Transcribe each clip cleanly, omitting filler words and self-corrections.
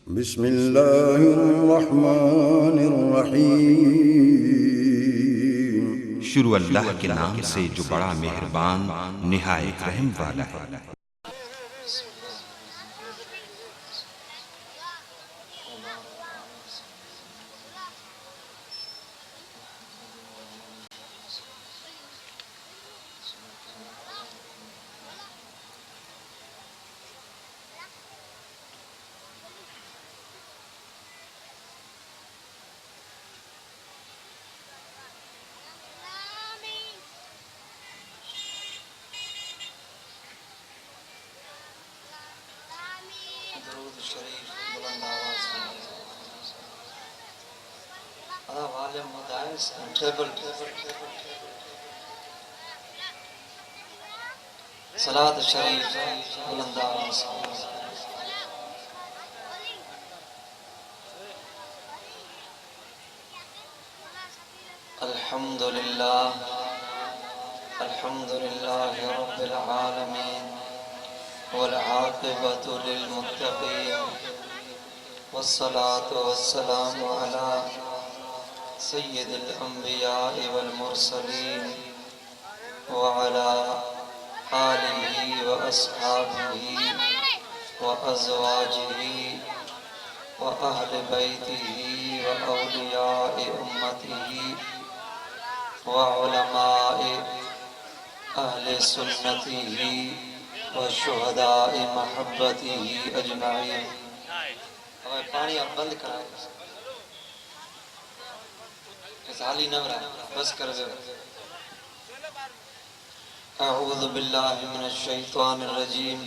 बिस्मिल्लाहिर्रहमानिर्रहीम। शुरू अल्लाह के नाम से जो बड़ा मेहरबान निहायत रहम वाला है। सलात शरीफ बुलंद आवाज़ अल्हम्दुलिल्लाह अल्हम्दुलिल्लाहि रब्बिल आलमीन वल आक़िबतु लिल मुत्तक़ीन वस्सलातु वस्सलामु अला सय्यिदिल अंबिया वल मुरसलीन व अला आलिही व अस्हाबिही व अज़वाजिही व अहले बैतिही व औलियाए उम्मतिही व उलमाए अहले सुन्नतिही व शुहदाए महब्बतिही अजमाईन। पानी आप बंद कराए, हाली न बस कर दो। अऊज़ु बिल्लाहि मिनश शैतानिर रजीम।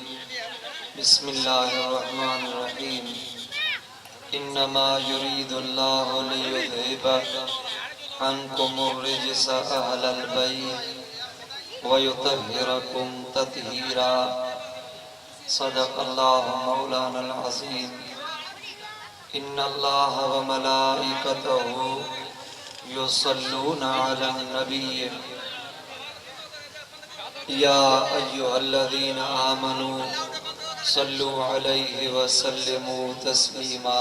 बिस्मिल्लाहिर्रहमानिर्रहीम। इन्नमा युरीदुल्लाहु लियुज़हिबा अन्कुमुर रिज्सा अहलल बैत व युतहिरकुम तत्हीरा। सदक़ल्लाहु मौलानल अज़ीम। इन्नल्लाह व मलाइकतहु युसल्लूना अलन नबी या अय्युहल्लज़ीना आमनू सल्लु अलैहि व सल्लिमू तस्लीमा।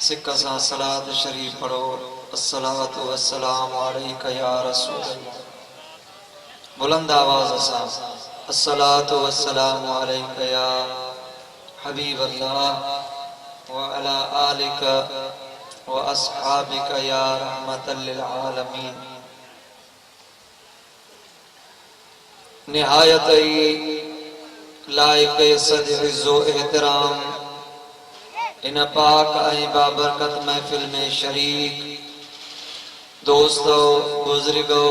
सिक्का सा सलात शरीफ पढ़ो। अस्सलातु वस्सलामु अलैका या रसूल अल्लाह। बुलंद आवाज़ सा अस्सलातु वस्सलामु अलैका या हबीब अल्लाह व अला आलिका व अस्हाबिका या रहमतल लिल आलमीन। निहायत ही लायक सद इज़्ज़ो एहतराम इन पाक ऐं बाबरकत महफिल में शरीक दोस्तों बुजुर्गो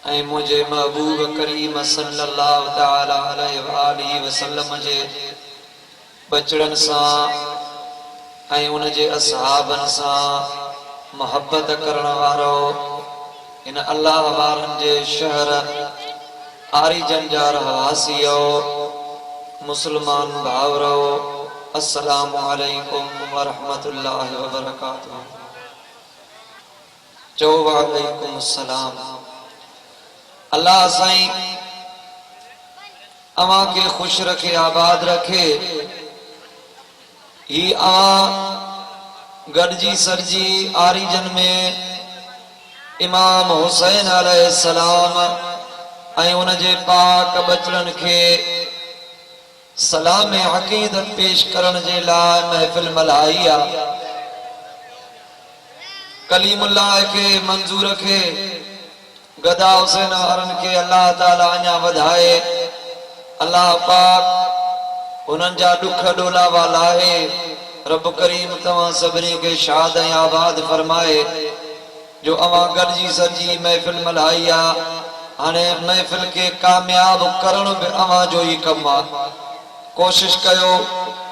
ऐं मुझे महबूब करीम सल्लल्लाहु तआला अलैहि वसल्लम जे बचड़न सां ऐं उन जे असहाबन सां मोहब्बत करण वारो इन अल्लाह वारन जे शहर आरिजन जा रहवासियो मुसलमान भावरो अस्सलामु अलैकुम व रहमतुल्लाहि व बरकातुहू। चो वालेकुम अस्सलाम। अल्लाह साईं अवां के खुश रखे आबाद रखे। ही अवां गॾजी सरजी आरिजन में इमाम हुसैन अलैहिस्सलाम ऐं उन जे पाक बचड़न के सलाम अकीदत पेश करण जे लाइ महफिल मल्हाई आ। कलीमुल्लाह के मंजूर के गदा हुसैन वारन के अल्लाह ताला अञा वधाए। अल्लाह पाक उन्हनि जा दुख डोला वाला है। रब करीम तवां सभिनी के शाद ऐं आबाद फरमाए। जो अवां गॾजी सरजी महफिल मल्हाई आ, हाणे महफिल के कामयाब करण भी अवां जो ही कम आ। कोशिश कयो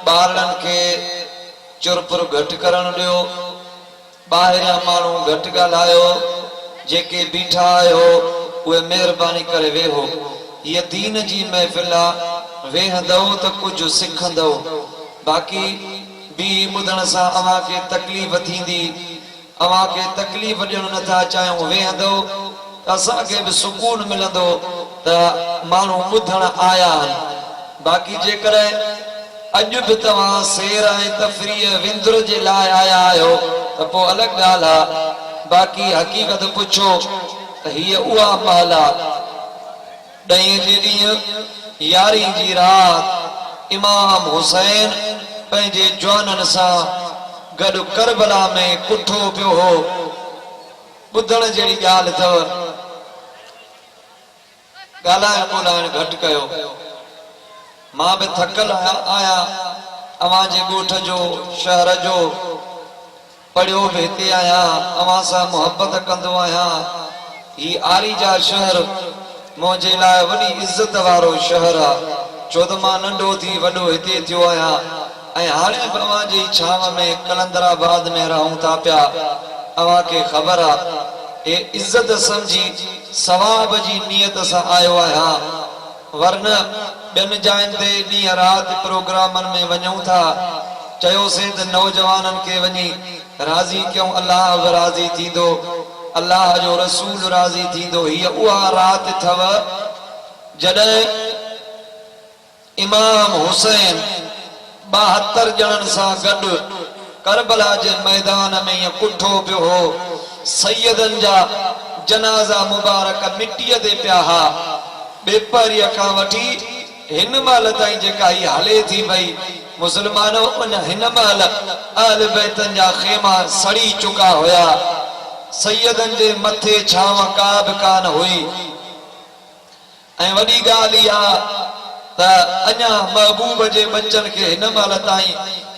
ॿारनि के चुरपुर घटि करण ॾियो, ॿाहिरियां माण्हू घटि ॻाल्हायो, जेके बीठा आहियो उहे महिरबानी करे वेहो। ये दीन जी महफिल आ, वेहंदव त कुछ सिखंदव। बाकी बी ॿुधण सां अवां के तकलीफ़ थींदी, अवां के तकलीफ़ ॾियण नथा चाहियूं। वेहंदव त असांखे बि सुकून मिलंदो त माण्हू ॿुधण आया आहिनि। बाकी जेकर अज भी तव्हां सैर ऐं तफरीह विंदुर जे लाइ आया आहियो त पोइ अलॻि ॻाल्हि आहे। बाक़ी हक़ीक़त पुछो त हीअ उहा महल आहे। ॾहीं जे ॾींहुं 11 जी रात इमाम हुसैन पंहिंजे जवाननि सां गॾु करबला में कुठो पियो हो। ॿुधण जहिड़ी ॻाल्हि अथव, ॻाल्हाइण ॿोलाइण घटि कयो। मां बि थकल आहियां, अव्हां जे ॻोठ जो शहर जो पढ़ियो बि हिते आहियां, अव्हां सां मुहबत कंदो आहियां। ही आरीजा शहर मुंहिंजे लाइ वॾी इज़त वारो शहर आहे, छो त मां नंढो थी वॾो हिते थियो आहियां ऐं हाणे बि अव्हां जी छांव में कलंदराबाद में रहूं था पिया। अव्हां खे ख़बर आहे, हे इज़त समझी सवाब जी नियत सां आयो आहियां, वरना ॿियनि जायुनि ते ॾींहं राति प्रोग्रामनि में वञूं था। चयोसीं त नौजवाननि खे वञी राज़ी कयूं, अल्लाह बि राज़ी थींदो, अल्लाह जो रसूल राज़ी थींदो। हीअ उहा राति अथव जॾहिं इमाम हुसैन 72 ॼणनि सां गॾु करबला जे मैदान में ईअं कुठो पियो हो। सैयदनि जा जनाज़ा मुबारक मिटीअ ते पिया हा। बेपरीअ खां वठी हिन महिल ताईं जेका ही हले थी पई, मुसलमानों उन हिन महिल अहल बैतनि जा खेमा सड़ी चुका हुया। सैयदनि जे मथे छांव का बि कान हुई। ऐं वॾी ॻाल्हि इहा त अञा महबूब जे बच्चनि खे हिन महिल ताईं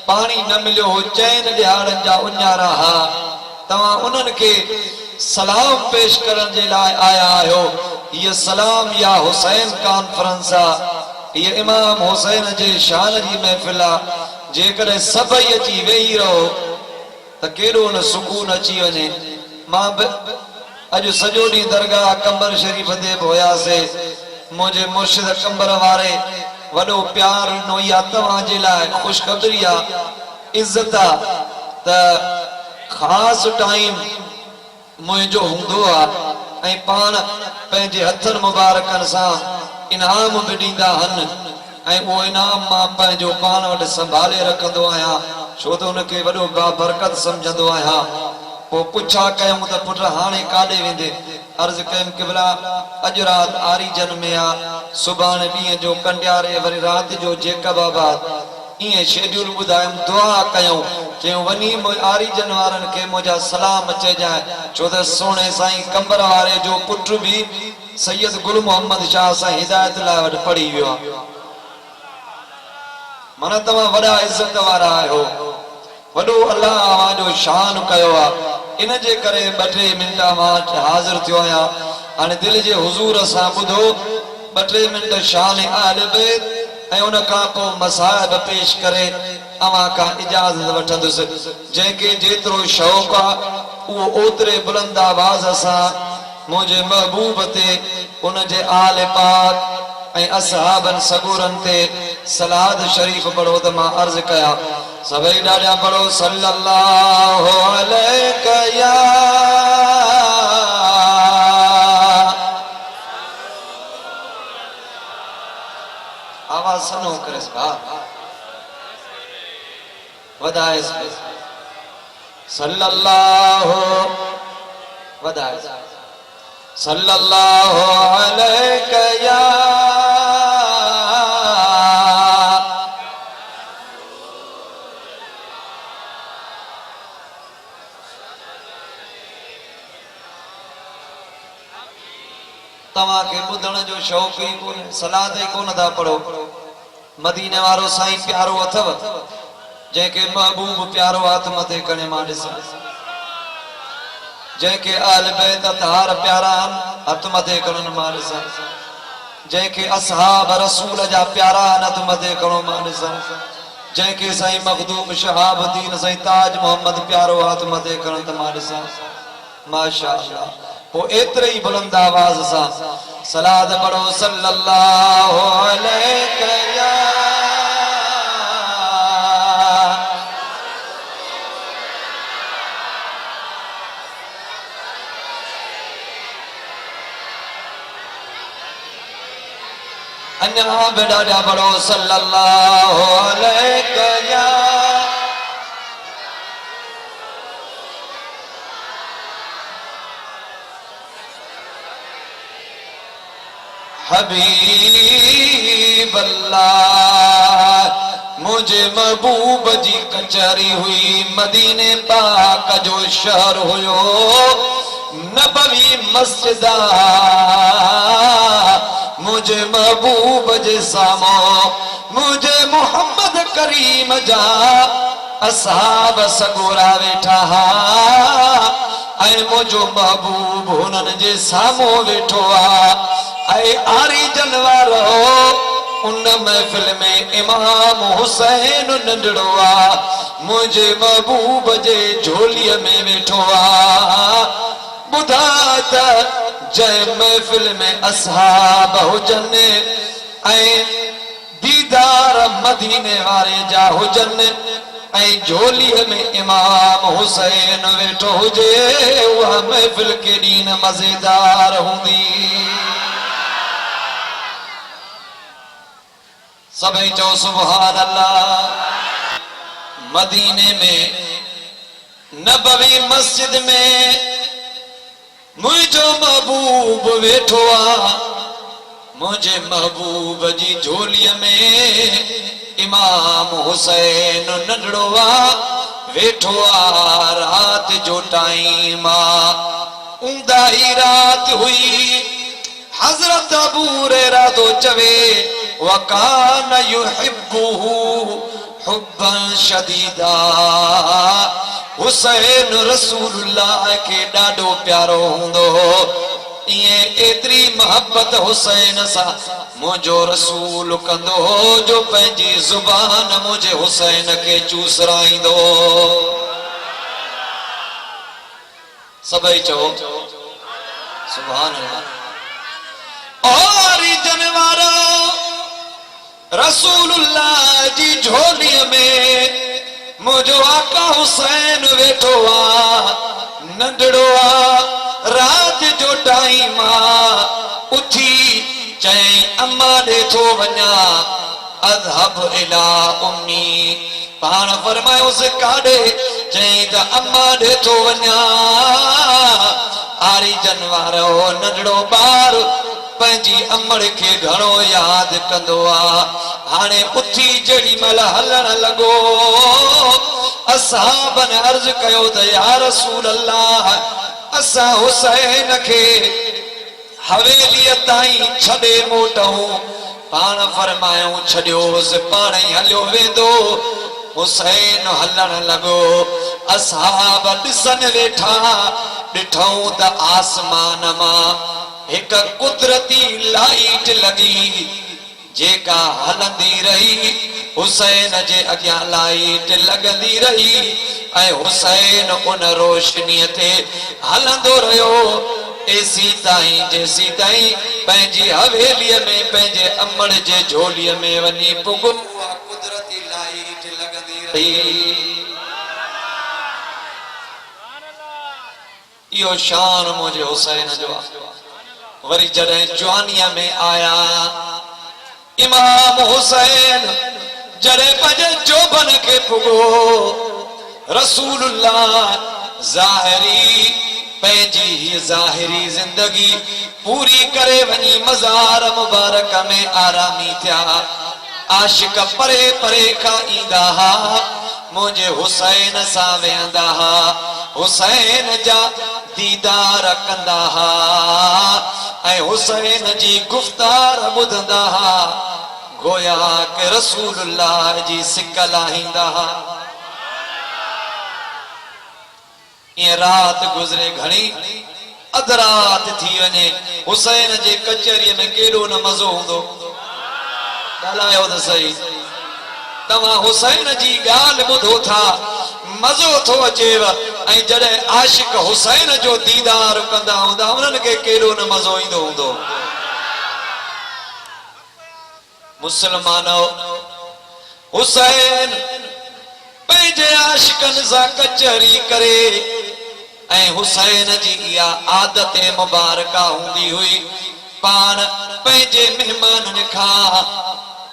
पाणी न मिलियो हो। चइनि ॾियारनि जा उञारा हा। तव्हां उन्हनि खे सलाम पेश करण जे लाइ आया आहियो। हीअ सलाम या हुसैन कॉन्फ्रेंस आहे, हीअ इमाम हुसैन जे शान जी महफ़िल आहे। जेकॾहिं सभई अची वेही रहो त केॾो न सुकून अची वञे। मां बि अॼु सॼो ॾींहुं दरगाह कंबर शरीफ़ ते बि हुयासीं। मुंहिंजे मुर्शिद कंबर वारे वॾो प्यार ॾिनो। इहा तव्हां जे लाइ ख़ुशख़बरी आहे, इज़त आहे त ख़ासि टाइम मुंहिंजो हूंदो आहे ऐं पाण पंहिंजे हथनि मुबारकनि सां इनाम बि ॾींदा आहिनि ऐं उहो इनाम मां पंहिंजो पाण वटि संभाले रखंदो आहियां, छो त हुनखे वॾो बाबरकत सम्झंदो आहियां। पोइ पुछा कयूं त पुट हाणे काॾे वेंदे? अर्ज़ कयुमि क़िबला अॼु राति आरीजन में आहे, सुभाणे ॾींहं जो कंडियारे, वरी राति जो जेकबाबाद। ईअं शेड्यूल ॿुधायुमि, दुआ कयूं। चयूं वञी आरीजन वारनि खे मुंहिंजा सलाम चइजांइ, छो त सोणे साईं कंबर वारे जो पुट बि सैयद गुल मोहम्मद शाह सां हिदायत लाइ वटि पढ़ी वियो आहे। माना तव्हां वॾा इज़त वारा आहियो, वॾो अल्लाह जो शान कयो आहे। इन जे करे 2-3 मिंट मां हाज़िर थियो आहियां। हाणे दिलि जे हुज़ूर सां ॿुधो 2-3 मिंट शान अहल बैत ऐं उन खां पोइ मसाइब पेश करे अव्हां खां इजाज़त वठंदुसि। जंहिंखे जेतिरो शौक़ु आहे उहो ओतिरे बुलंद आवाज़ सां मुंहिंजे महबूब ते, उन जे आल पाक ऐं असहाबन सगूरन ते सलाद शरीफ पढ़ो त मां अर्ज़ कयां। सभई ॾाढा पढ़ो सल्लल्लाहु अलैहि या आवाज सनो करेस भा वधाए सल्लल्लाहु वधाए सल्लल्लाहु अलैहि या तव्हां खे ॿुधण जो शौक़ ई कोन्हे, सलाद ई कोन था पढ़ो। मदीने वारो साईं प्यारो अथव, जंहिंखे महबूब प्यारो हथ मथे खणे मां ॾिसां, जंहिंखे अहल बैत अतहार प्यारा आहिनि हथ मथे खणनि मां ॾिसां, जंहिंखे असहाब रसूल जा प्यारा आहिनि हथ मथे खणो मां ॾिसां, जंहिंखे साईं मखदूम शहाबुद्दीन साईं ताज मोहम्मद प्यारो हथ मथे खणनि त मां ॾिसां। माशाअल्लाह। पोइ एतिरे ई बुलंद आवाज़ सां सलाद पढ़ो सल्लल्लाहु अलैहि या अन्या बि ॾाढा पढ़ो सल्लल्लाहु अलैहि हबीब अल्लाह मुझे महबूब जी कचहरी हुई मदीने पाक जो शहर हुयो नबवी मस्जिद मुझे महबूब जे सामो मुझे मोहम्मद करीम जा असहाब सगोरा वेठा ऐ मुझो महबूब हुनन जे सामो वेठो ऐ आरी जनवारो उन महफिल में इमाम हुसैन नंढड़ो मुझे महबूब जे झोलीअ में वेठो बुधा त जय महफिल में असहाब हुजन ऐ दीदार मदीने वारे जा हुजन ऐ झोलीअ में इमाम हुसैन वेठो हुजे उहा महफिल केॾी न मज़ेदार हूंदी सभई चओ सुभान अल्लाह मदीने में नबवी मस्जिद में मुझो महबूब वेठो मुझे महबूब जी झोलीअ में इमाम हुसैन नंढड़ो वेठो रात जो टाइम ऊंदाही रात हुई हजरत अबू हुरैरा तो चवे वकान युहिब्बुहु हुब्बन शदीदा हुसैन रसूलुल्लाह के ॾाढो प्यारो हूंदो ये एतरी मोहब्बत हुसैन सा मुझो रसूल कंदो जो पंहिंजी जुबान मुझे हुसैन के चूसराईंदो सभई चओ सुभान अल्लाह और जनवारो रसूलुल्लाह जी झोलीअ में मुझो आका हुसैन वेठो नंढड़ो रात जो टाइम उठी चई अम्मा ॾे थो वञा अज़हब इला उम्मी पाण फरमायोसि काॾे चई त अम्मा ॾे थो वञा आरी जनवारो नंढड़ो ॿार पंहिंजी अमड़ खे घणो यादि कंदो हाणे उथी जेॾी महिल हलण लॻो असहाबनि अर्ज़ कयो त या रसूल अल्लाह असां हुसैन खे हवेलीअ ताईं छॾे मोटऊं पाण फरमायूं छॾियोसि पाण ई हलियो वेंदो हुसैन हलण लॻो असहाब ॾिसनि वेठा ॾिठऊं त आसमान मां एक कुदरती लाइट लगी जेका हलंदी रही हुसैन जे अॻियां लाइट लॻंदी रही ऐं हुसैन उन रोशनीअ ते हलंदो रहियो एसी ताईं जेसी ताईं पंहिंजी हवेलीअ में पंहिंजे अमड़ जे झोलीअ में वञी पुॻो कुदरती लाइट लॻंदी रही इहो शान मुंहिंजे हुसैन जो आहे वरी जॾहिं जवानीअ में आया इमाम हुसैन जॾहिं पंहिंजे जोबन खे पुॻो रसूलुल्लाह ज़ाहिरी पंहिंजी ज़ाहिरी ज़िंदगी पूरी करे वञी मज़ार मुबारक में आरामी थिया आशिक परे परे खां ईंदा हा मुंहिंजे हुसैन सां वेहंदा हा हुसैन जा दीदार कंदा हा ऐं हुसैन जी गुफ़्तार ॿुधंदा हा गोया के रसूलुल्लाह जी सिक लाहींदा हा ईअं राति गुज़रे घणी अध राति थी वञे हुसैन जे कचहरीअ में केॾो न मज़ो हूंदो ॻाल्हायो त सही तव्हां हुसैन जी ॻाल्हि ॿुधो था मज़ो थो अचेव ऐं जॾहिं आशिक हुसैन जो दीदार कंदा हूंदा उन्हनि खे केॾो न मज़ो ईंदो हूंदो मुस्लमानो हुसैन पंहिंजे आशिकनि सां कचहरी करे ऐं हुसैन जी इहा आदत मुबारका हूंदी हुई पाण पंहिंजे महिमाननि खां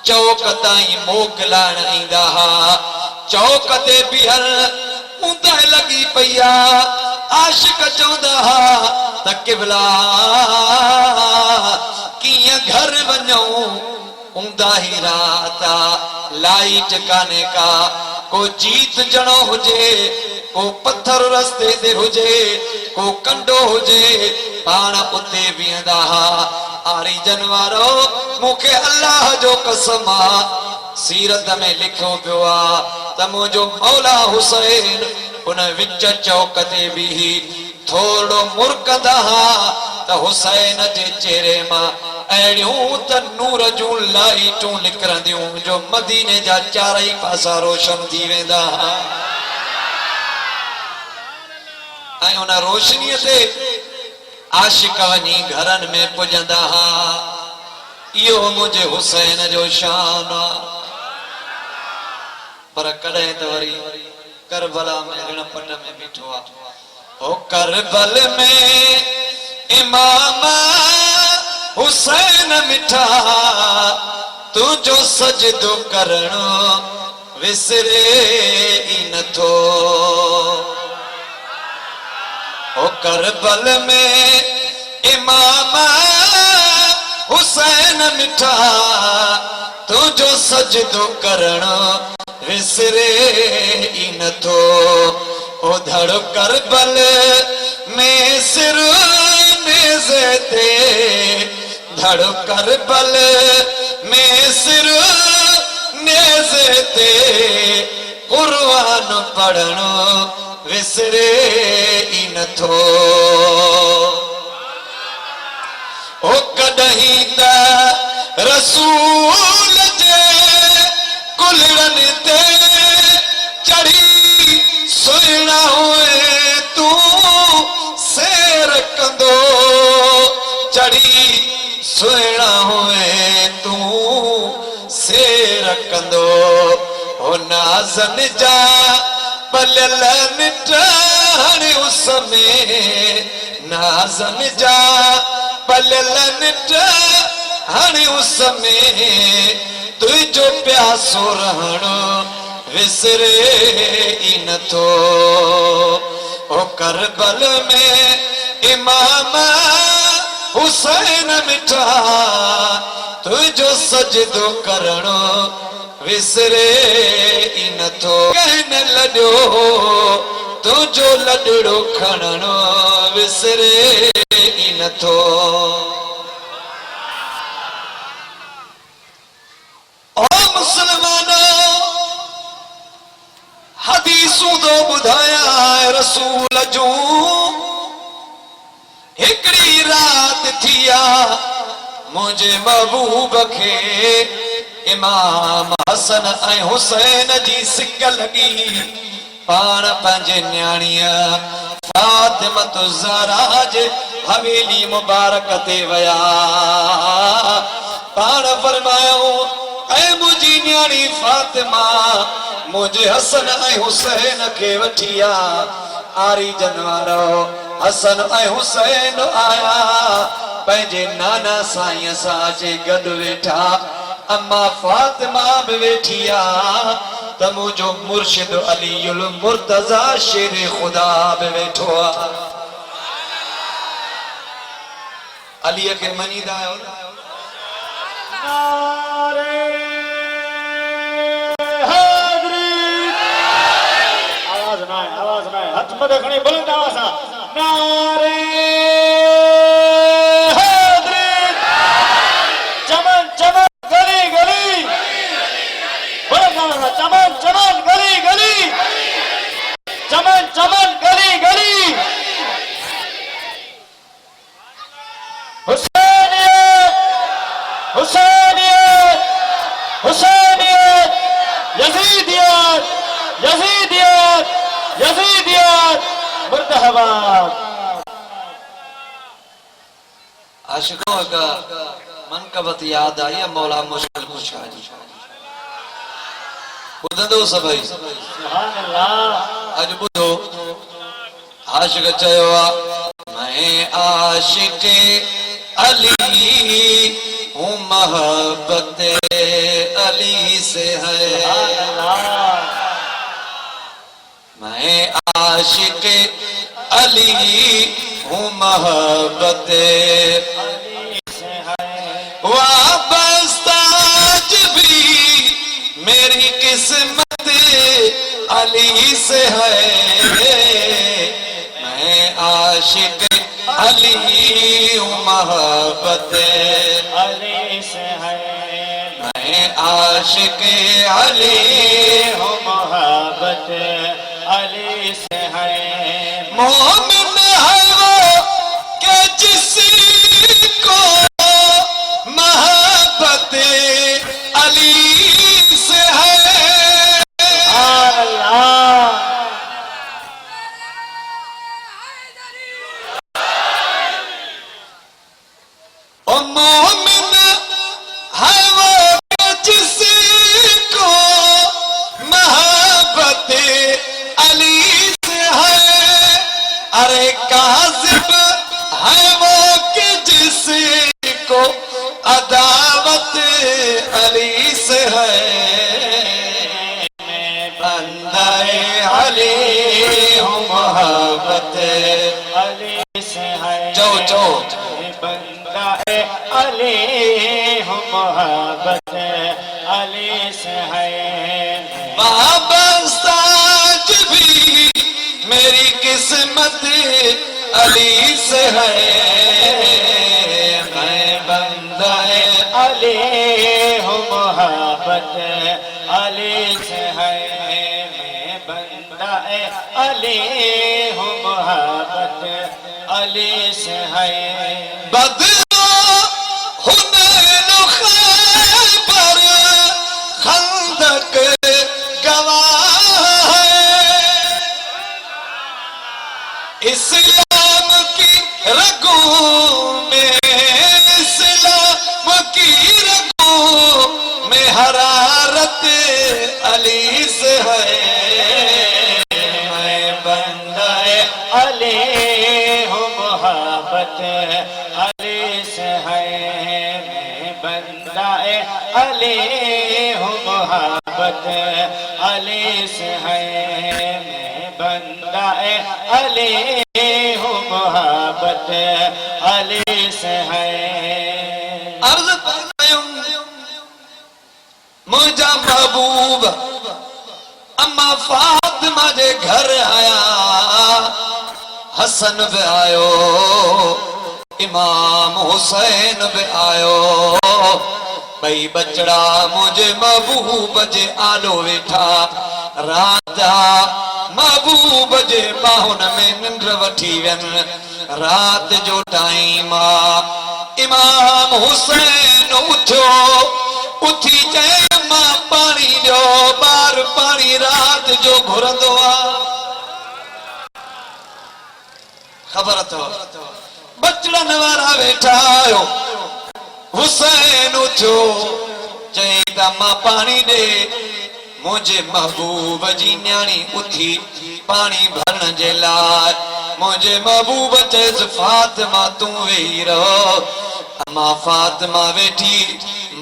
चौक ताईं मोकिलाइण ईंदा हा चौक ते बीहल ऊंदहि लॻी पई आशिक चवंदा हा त क़िबला किया घर वञूं ऊंदा ही रात लाइट काने का को जीत जणो हुजे को पत्थर रस्ते ते हुजे को कंडो हुजे पाण उते बीहंदा हा आरी जनवारो मूंखे अल्लाह जो कसम सीरत में लिखो पियो आ त मुंहिंजो मौला हुसैन उन विच चौक ते बीही थोड़ो मुरकंदा हा त हुसैन जे चेहरे मां अड़ियूं त नूर जूं लाइटूं निकरंदियूं जो मदीने जा चारई पासा रोशन थी वेंदा हा ऐं उन रोशनीअ ते आशिक वञी घरनि में पुॼंदा हा इहो मुंहिंजे हुसैन जो शान आ पर कॾहिं त वरी करबला में रण पट में बीठो आहे ओ करबल में इमाम हुसैन मिठा तुझो सजदो करणो विसरे ई नथो ओ करबल में इमाम हुसैन मिठा तुझो सजदो करणो विसरे ई नथो ओ धड़ करबल में सिर नेज़े ते धड़ करबल में सिर नेज़े ते कुर्बान पढ़णो विसरे ई नथो ओ कॾहिं त रसूल जे कुलड़नि ते चढ़ी सुहिणा हुए तूं सेर कंदो चढ़ी सुहिणा हुए तूं सेर कंदो हो नाज़न जा पलियल निटाण उस में नाज़न जा पलियल निटाण उस में तुझो प्यासो रहणो विसरे ई नथो ओ करबल में इमाम हुसैन मिठा तुझो सजदो करणो विसरे ई नथो कहन लॾो तुझो लॾड़ो खणणो विसरे ई नथो ओ मुसलमानो हदीसूं तो ॿुधाया रसूल जूं हिकड़ी रात थी आ मुंहिंजे महबूब खे इमाम हसन ऐं हुसैन जी सिक लगी पाण पंहिंजे न्याणीअ फातिमत ज़हरा जे हवेली मुबारक ते वया पाण फरमायो ऐ मुंहिंजी न्याणी फातिमा मुंहिंजे हसन ऐं हुसैन खे वठी आ आरी जनवारो हसन ऐं हुसैन आया पंहिंजे नाना साईं सां जे गॾु वेठा अम्मा फातिमा भी वेठी आ त मुंहिंजो मुर्शिद अलीउल मुर्तज़ा शेर खुदा भी वेठो आ अलीअ खे मञीदा आहियो नारे हैदरी आवाज ना है हथ मथे खणी बुलंद आवाज सां नारे हैदरी चमन चमन गली गली बुलंद आवाज सां चमन चमन गली गली चमन चमन गली गली हुसैनियत हुसैनियत हुसैनियत यजीदियत यजीदियत यजीदियत मुर्दाबाद आशिकों का मनकबत याद आई मौला मुश्किल कुशा जी ॿुधंदो सभई सुभान अल्लाह अॼु ॿुधो आशिक चयो आहे मैं आशिक अली हूँ मोहब्बत अली से है मैं आशिक अली हूँ मोहब्बत मेरी किस्मत अली से है, मैं आशिक अली हूँ, मोहब्बत अली से है, मैं आशिक अली हो मोहब्बत अली से है। मोमिन है वो के जिसको मोहब्बत अली से है। अल्लाह ओ मोमिन है वो के जिसको मोहब्बत अली से है। अरे काज़िब है वो कि जिसको अदावत अली से है। बंदाए अली हूँ, मोहब्बत अली से है। जो जो बंदा अली हो मोहब्बत अली से है। बाबा साज भी मेरी किस्मत अली से है। मैं बंदा अली हो मोहब्बत अली से है। मैं बंदा अली हो मोहब्बत अली से है। बदलो हुनैन खैबर खंदक गवाह है। इस्लाम की रगों में, इस्लाम की रगों में हरारत अली से है। मैं बंदा अली हो मोहब्बत अली से है। मैं बंदा अली हो मोहब्बत अली से है। मैं बंदा अली हो मोहब्बत अली से है। अर्ज मुझा महबूब अम्मा फातिमा जे घर आया। हसन बि आयो, इमाम हुसैन बि आयो। भई बचड़ा मुझे महबूब जे आलो वेठा। राजा महबूब जे बाहुन में निंड वठी वियनि। रात जो टाइम आ, इमाम हुसैन उथियो। उथी चए मां पाणी ॾियो। ॿार पाणी रात जो घुरंदो आ। खबर अथव बचड़न वारा वेठा आयो। हुसैन उथियो चई त मां पाणी ॾे। मुंहिंजे महबूब जी न्याणी उथी पाणी भरण जे लाइ। मुंहिंजे महबूब चयसि फातिमा तूं वेही रहो। अम्मा फातिमा वेठी।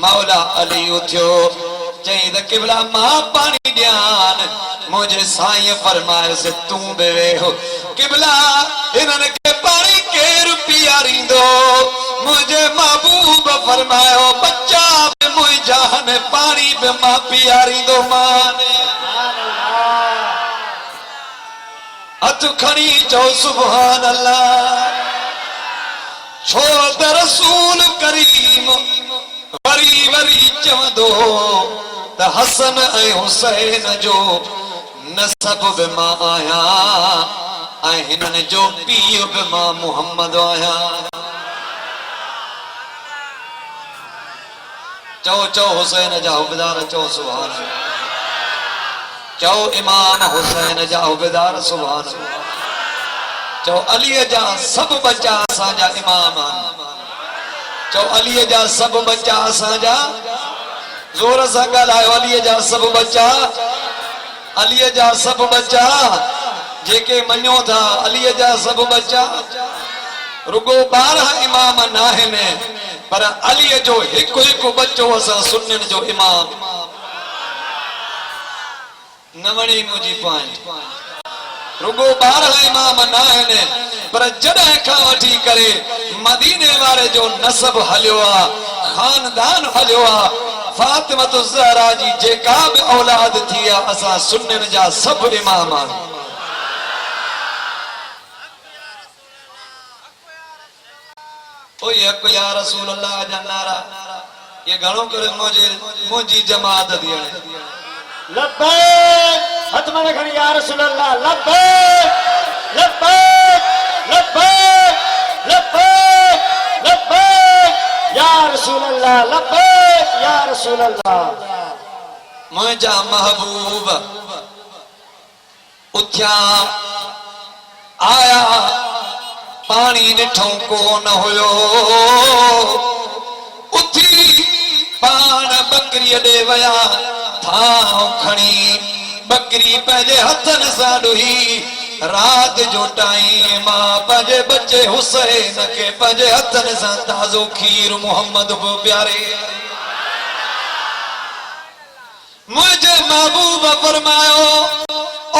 मौला अली उथियो चई त क़िबला मां पाणी ॾियान। मुंहिंजे साईं फरमायोसि तूं बि वेहो। क़िबला इन्हनि खे पाणी केरु पीआरींदो? मुंहिंजे महबूब फरमायो बच्चा बि मुंहिंजा आहिनि, पाणी बि मां पीआरींदो मान। हथ खणी चओ सुभान अल्लाह। छो त रसूल करीम वरी वरी चवंदो त हसन ऐं हुसैन जो नसब बि मां आहियां ऐं हिननि जो पीउ बि मां मुहम्मद आहियां। चओ चओ हुसैन जा उबदार चओ सुभान अल्लाह। चओ इमाम हुसैन जा उबदार सुभान अल्लाह। चओ अलीअ जा सभु बच्चा असांजा इमाम आहिनि। चओ अलीअ जा सभु बच्चा असांजा। ज़ोर सां ॻाल्हायो अलीअ जा सभु बच्चा। अलीअ जा सभु बच्चा जेके मञो था अलीअ जा सभु बच्चा। रुगो 12 इमाम न आहिनि पर अलीअ जो हिकु हिकु बच्चो असां सुन्नियुनि जो इमाम। न वणी मुंहिंजी पॉइंट। रुगो 12 इमाम न आहिनि पर जॾहिं खां वठी करे मदीने वारे जो नसब हलियो आहे, खानदान हलियो आहे, फातिमा तो ज़हरा जी जेका भी औलाद थी असा सुन्नन जा सब इमाम आहिनि। ओ यक या रसूल अल्लाह जा नारा ये घणो करे मुंहिंजी जमात दी लब्बैक हथ में खणी या रसूल अल्लाह लब्बैक लब्बैक लब्बैक लब्बैक लब्बैक या रसूल अल्लाह लब्बैक या रसूल अल्लाह। मुंहिंजा महबूब उथिया आया पानी ॾिठो कोन हुयो उथी पाण बकरीअ ॾे विया थां खणी बकरी पंहिंजे हथनि सां ॾुही रात जो टाइम मां पंहिंजे बचे हुसैन खे पंहिंजे हथनि सां ताज़ो खीर मोहम्मद बि प्यारे मुझे महबूब फरमायो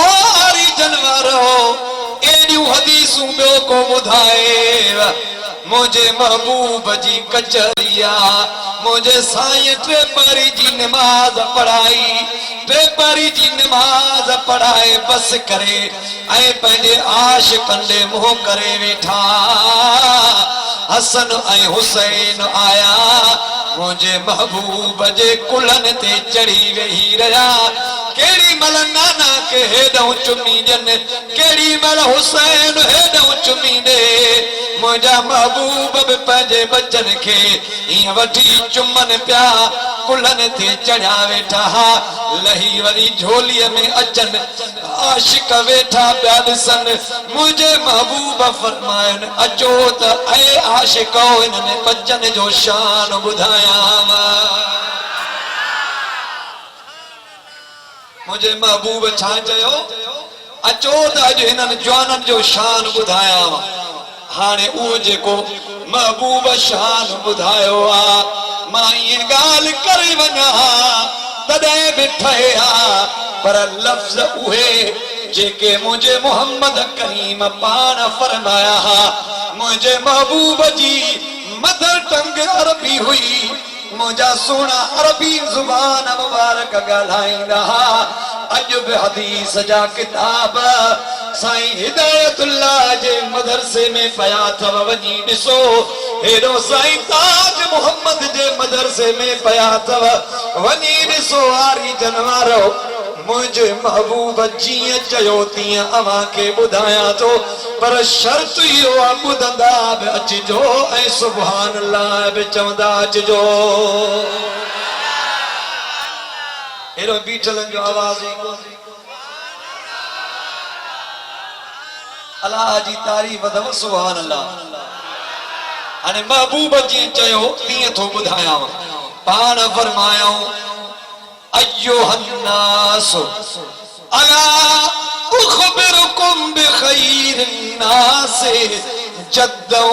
ओ हरी जनवारो एडियूं हदीसूं ॿियो को ॿुधाए मुझे महबूब जी कचरिया मुझे साईं टे परी जी नमाज पढ़ाई टे परी जी नमाज पढ़ाए बस करे ऐं पंहिंजे आश कंदे मुंह करे वेठा हसन ऐं हुसैन आया मुझे महबूब जे कुलनि ते चढ़ी वेही रहिया केड़ी मल नाना के हेडों चुमी जन केड़ी मल हुसैन हेडों चुमी दे मुझा महबूब भी पंहिंजे बचन के ईअं वठी चुमन पिया कुलनि ते चढ़िया वेठा लही वरी झोलीअ में अचन आशिक वेठा पिया ॾिसन मुझे महबूब फरमायन अचो त ऐ आशिको इन्हनि बचन जो शान ॿुधायांव। मुझे महबूब छा चयो अचो त अॼु हिननि जवाननि जो शान ॿुधायांव। हाणे उहो जेको महबूब शान ॿुधायो आहे मां ईअं ॻाल्हि करे वञा तॾहिं बि ठहे पर लफ़्ज़ उहे जेके मुंहिंजे मोहम्मद करीम पाण फरमाया मुंहिंजे महबूब जी मदर टंग अरबी हुई मुझा सोना अरबी जुबान मुबारक ॻाल्हाईंदा अॼु बि हदीस जा किताब साईं हिदायतुल्लाह जे मदरसे में पया अथव वञी ॾिसो हेॾो साईं ताज मोहम्मद जे मदरसे में पया अथव वञी ॾिसो आरी जनवारो मुझे महबूब जीअं चयो तीअं अव्हां खे ॿुधायां थो पर शर्त इहो आहे ॿुधंदा बि अचिजो ऐं सुभान अल्लाह बि चवंदा अचिजो। हेॾो बीठलनि जो आवाज़ अल्लाह जी तारीफ़ अथव सुभान अल्लाह। हाणे महबूब जीअं चयो तीअं थो ॿुधायांव पाण फरमायऊं अय्युहन्नास अला उखबिरुकुम बिखैरिन्नास जद्दन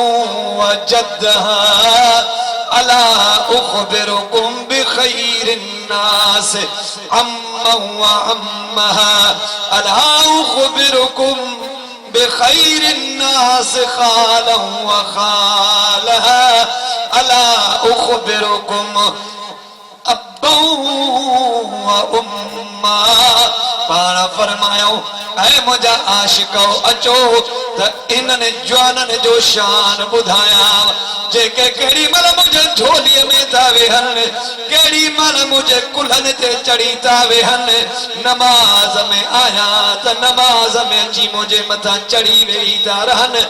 व जद्दहा अला उखबिरुकुम बिखैरिन्नास अम्मन व अम्महा अला उखबिरुकुम बिखैरिन्नास खालन व खालहा अला उखबिरुकुम पाण फरमायो ऐ मुंहिंजा आशिको अचो त इन्हनि जवाननि जो शान ॿुधायां जेके केॾी महिल मुंहिंजे झोलीअ में था वेहनि केॾी महिल मुंहिंजे कुल्हनि ते चढ़ी था वेहनि नमाज़ में आया त नमाज़ में अची मुंहिंजे मथां चढ़ी वेही था रहनि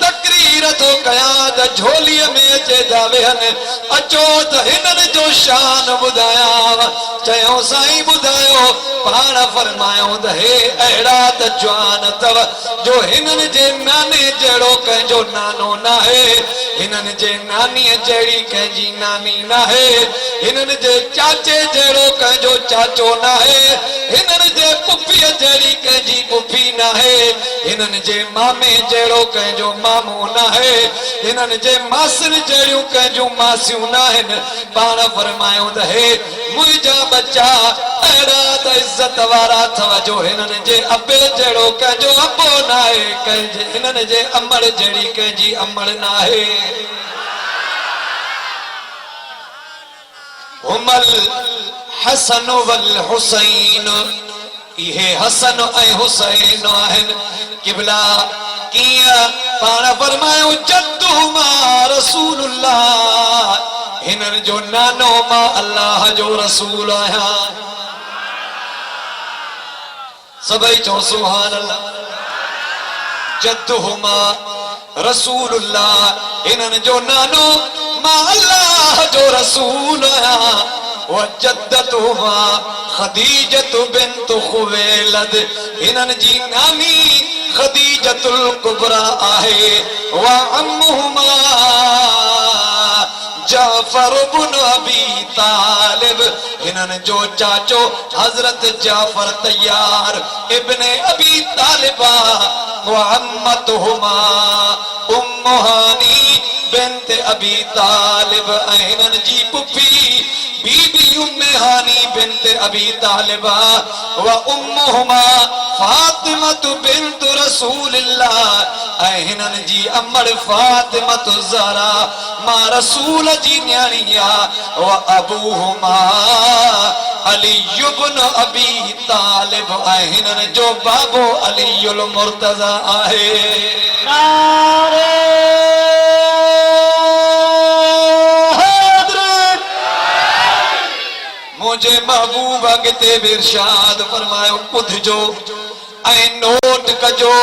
तकरीर थो कयां त झोलीअ में अचे था वेहनि अचो त हिननि जो शान ॿुधायांव चयो साईं ॿुधायो पाण फरमायो त हे अहिड़ा त जवान अथव जो हिननि जे नाने जहिड़ो कंहिंजो नानो नाहे हिननि जे नानीअ जहिड़ी कंहिंजी नानी नाहे हिननि जे चाचे जहिड़ो कंहिंजो चाचो नाहे हिननि जे पुफीअ जहिड़ी कंहिंजी पुफी नाहे हिननि जे मामे जहिड़ो कंहिंजो मामो नाहे हिननि जे मासियुनि जहिड़ियूं कंहिंजूं मासियूं नाहिनि पाण फरमायो त हे मुंहिंजा बच्चा अहिड़ा त इज़त वारा अथव जो हिननि जे अबे जहिड़ो कंहिंजो अबो नाहे कंहिंजे हिननि जे अमड़ जहिड़ी कंहिंजी अमड़ नाहे। हुमल हसन वल हुसैन, इहे हसन ऐं हुसैन आहिन। किबला किया पाण फरमायो जद्दुहुमा रसूलुल्लाह, हिनन जो नानो मां अल्लाह जो रसूल आहियां। सभई चो सुभान अल्लाह। जद्दुहुमा रसूलुल्लाह, हिनन जो नानो मां अल्लाह जो रसूल आहियां। व जद्दतुहुमा खदीजतु बिन्त खुवैलद, हिनन जी नानी खदीजतुल कुबरा आहे। व अम्मुहुमा जाफर इब्न अबी तालिब, हिनन जो चाचो हजरत जाफर तैयार इब्ने अबी तालिबा। व अम्मतुहुमा उम्मु हानी बिन्त अबी तालिब, हिनन जी पुफी बीबी उम्मे हानी बिन्त अबी तालिबा। व उम्मुहुमा फातिमतु बिन्त रसूलिल्लाह, हिनन जी अमर फातिमतु ज़हरा मां रसूल जी न्याणिया। व अबूहुमा अली इब्न अबी तालिब, हिनन जो बाबो अलीउल मुर्तज़ा आहे। नारे मुझे महबूब अॻिते बि इरशाद फरमायो ॿुधजो ऐं नोट कजो।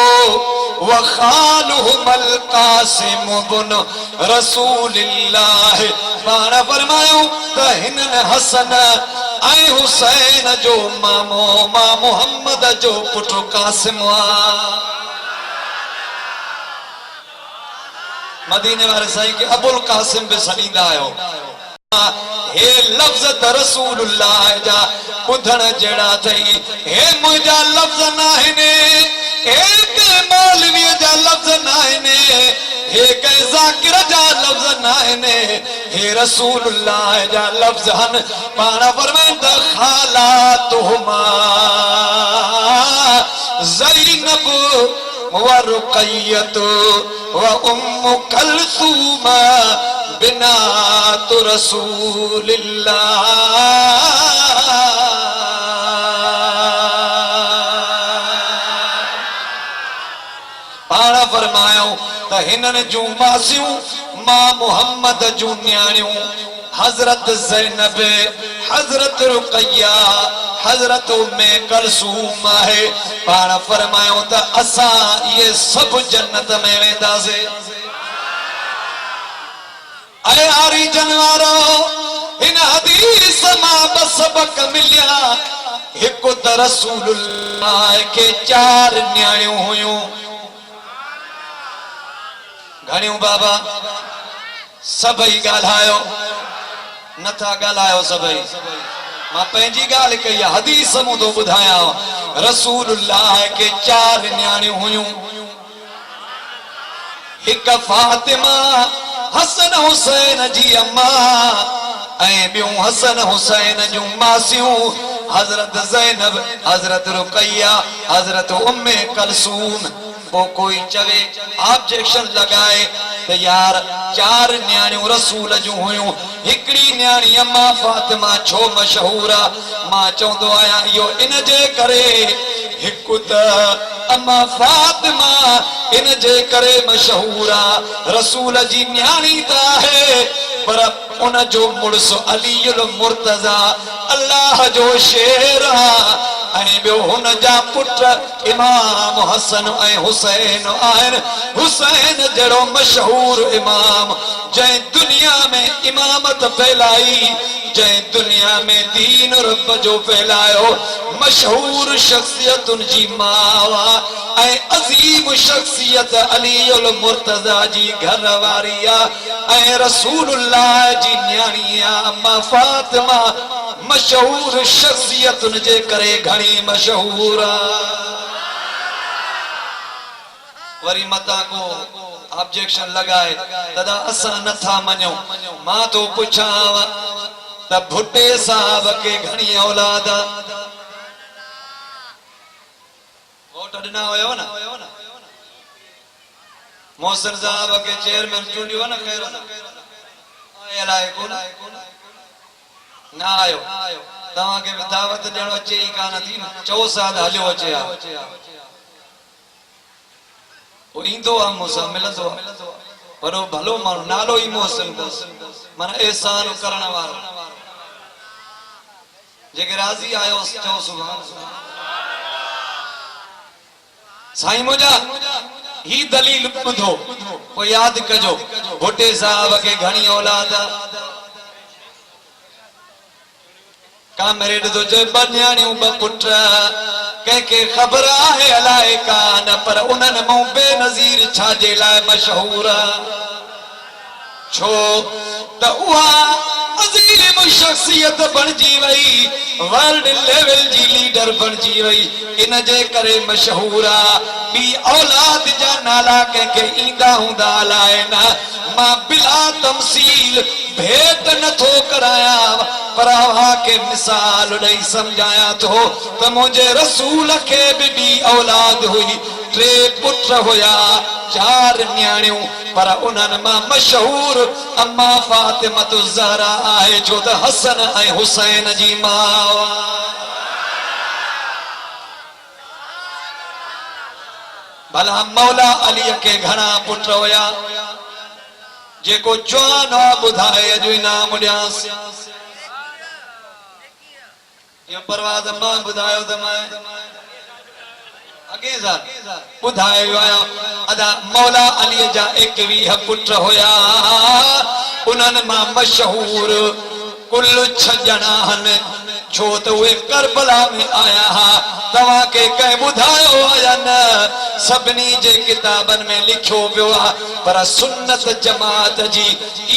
वखालुहुमल कासिम इब्न रसूलिल्लाह, पाण फरमायो त हिनन हसन ऐं हुसैन जो मामो मां मुहम्मद जो पुटु कासिम आहे। मदीने वारे साईं खे अबुल कासिम बि सॾींदा आहियो। हे लफ्ज़ त रसूलुल्लाह जा ॿुधण जहिड़ा अथई। हे मुंहिंजा लफ्ज़ न आहिनि, हे कंहिं मौलवीअ जा लफ्ज़ न आहिनि, हे कंहिं ज़ाकिर जा लफ्ज़ न आहिनि, हे रसूलुल्लाह जा लफ्ज़ आहिनि। पाण फरमाइनि त खालातुहुमा ज़ैनब व रुक़य्यतु व उम्मु कलसूम बिनातु रसूलिल्लाह। पाण फरमायो त हिनन जूं मासियूं मां मुहम्मद जूं न्याणियूं हज़रत ज़ैनब, हज़रत रुक़य्या, हज़रत उम्मे कलसूम आहे। पाण फरमायो त असां इहे सभु जन्नत में वेंदासीं। अरे आरी जनवारो इन हदीस मां ब सबक मिलिया। हिकु त रसूलुल्लाह खे 4 न्याणियूं हुयूं। घणियूं बाबा? सभई ॻाल्हायो नथा ॻाल्हायो सभई। मां पंहिंजी ॻाल्हि कई आहे, हदीस मूं थो ॿुधायां। रसूलुल्लाह खे 4 न्याणियूं हुयूं। हिकु फातिमा हसन हुसैन जी अम्मा ऐं ॿियूं हसन हुसैन जूं मासियूं हज़रत ज़ैनब, हज़रत रुक़य्या, हज़रत उम्मे कलसूम। पोइ कोई चवे ऑब्जेक्शन लॻाए त यार 4 न्याणियूं रसूल जूं हुयूं, हिकिड़ी न्याणी अम्मा फातिमा छो मशहूर आहे? मां चवंदो आहियां इहो इन जे करे, हिकु त अम्मा फातिमा इन जे करे मशहूर आहे, रसूल जी न्याणी त आहे, पर उन जो मुड़सु अलीउल मुर्तज़ा अल्लाह जो शेर आहे। ऐं ॿियो हुन जा पुट इमाम हसन ऐं हुसैन आहिनि। हुसैन जहिड़ो मशहूर इमाम, जंहिं दुनिया में इमामत फैलाई, जंहिं दुनिया में दीन रब जो फैलायो, मशहूर शख्सियतुनि जी मावा ऐं अज़ीम शख्सियत अलीउल मुर्तज़ा जी घर वारी आहे ऐं रसूलुल्लाह जी न्याणी आहे अम्मा फातिमा। मशहूर शख्सियतुनि जे करे घणी मशहूर आहे। वरी मता को ऑब्जेक्शन लॻाए तदा असां नथा मञूं। मां तो पुछांव त भुट्टे साहब खे घणी औलाद? वोट ॾिना हुयो न? मोहसिन साहब खे चेयरमैन चूंडियो न? ख़ैर अलाए कोन। ना आयो तव्हां खे दावत ॾियणो अचे ई कान थी चओ साद हलियो अचे हा वो ईंदो आहे मूंसां मिलंदो आहे वॾो भलो माण्हू नालो ई मोहसिन माना एहसान करण वारो जेके राज़ी आयो चओ सुभान साईं मुंहिंजा ही दलील ॿुधो पोइ यादि कजो भुट्टे साहब खे घणी औलाद कामरेड तो जे बन्याणियूं ब पुट कंहिंखे ख़बर आहे अलाए कान पर उन्हनि मूं बेनज़ीर छाजे लाइ मशहूर छो त उहा अज़ीम शख्सियत बणजी वई वर्ल्ड लेवल जी लीडर बणजी वई इन जे करे मशहूर बी औलाद जा नाला कंहिंखे ईंदा हूंदा अलाए न मां बिला तमसील भेट नथो कराया पर अव्हां के मिसाल ॾेई समझाया तो त मुंहिंजे रसूल खे बि ॿी औलाद हुई 3 पुट हुया 4 न्याणियूं पर उन्हनि मां मशहूर अम्मा फातिमत ज़हरा आहे छो त हसन ऐं हुसैन जी मां भला मौला अली के घणा पुट हुया जेको जवान ॿुधाए अॼु इनाम ॾियांसि यो परवाज़ मां ॿुधायो त मां अगे सा ॿुधायो आहियां अदा मौला अली जा 21 पुट हुया उन्हनि मां मशहूर कुल 6 ॼणा आहिनि छो त उहे करबला में आया हा तव्हां खे कंहिं ॿुधायो या न सभिनी जे किताबनि में लिखियो वियो आहे पर सुन्नत जमात जी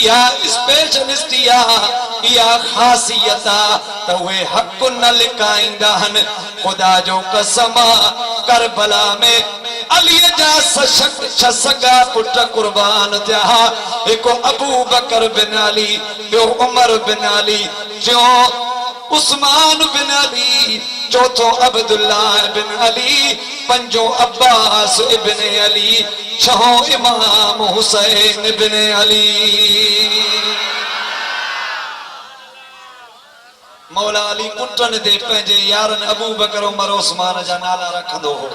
इहा स्पेशलिस्ट इहा ख़ासियत आहे त उहे हक़ न लिकाईंदा आहिनि ख़ुदा जो कसम करबला में अलीअ जा 6 सगा पुट कुर्बान थिया हिकु अबू बकर बिन अली ॿियो उमर बिन अली टियों उस्मान बिन अली चौथो अब्दुल्ला बिन अली पंजो अब्बास इब्न अली छहों इमाम हुसैन बिन अली मौला अली पुटनि ते पंहिंजे यारनि अबू बकर उमर उस्मान जा नाला रखंदो हो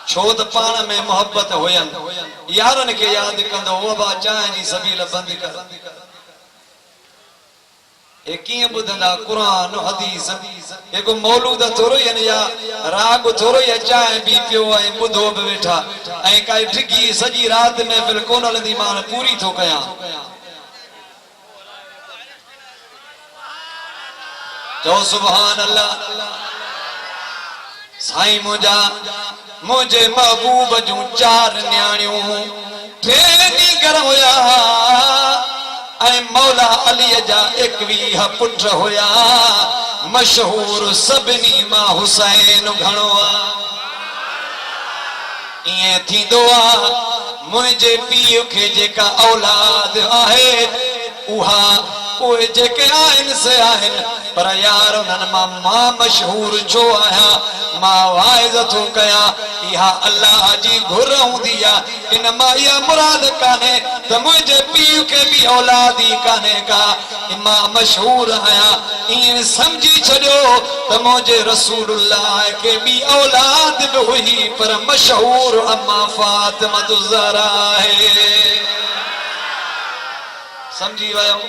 छो त पाण में मोहब्बत हुयनि यारनि खे यादि कंदो हो बा चांहि जी सबील बंदि कर ए कीअं ॿुधंदा क़ुरान हदीस हिकु मौलूद थोरो ई या राग थोरो ई चांहि बि पियो ऐं ॿुधो बि वेठा ऐं काई ढिगी सॼी राति महफ़िल कोन हलंदी मां पूरी थो कयां चओ सुभान अल्लाह साईं मुंहिंजे महबूब जूं 4 न्याणियूं 3 नीगर हुया ऐं मौला अलीअ जा 21 पुट हुया मशहूर सभिनी मां हुसैन घणो ईअं थींदो आहे मुंहिंजे पीउ खे जेका औलाद आहे उहा उहे जेके आहिनि से आहिनि पर यार उन्हनि मां मशहूर छो आहियां मां वाइज़ थो कयां इहा अल्लाह जी घुर हूंदी आहे इन मां इहा मुराद कान्हे त मुंहिंजे पीउ खे बि औलाद ई कान्हे का मां मशहूर आहियां ईअं सम्झी छॾियो त मुंहिंजे रसूलुल्लाह खे बि औलाद बि हुई पर मशहूर अम्मा फातिमा ज़हरा आहे समझी वियो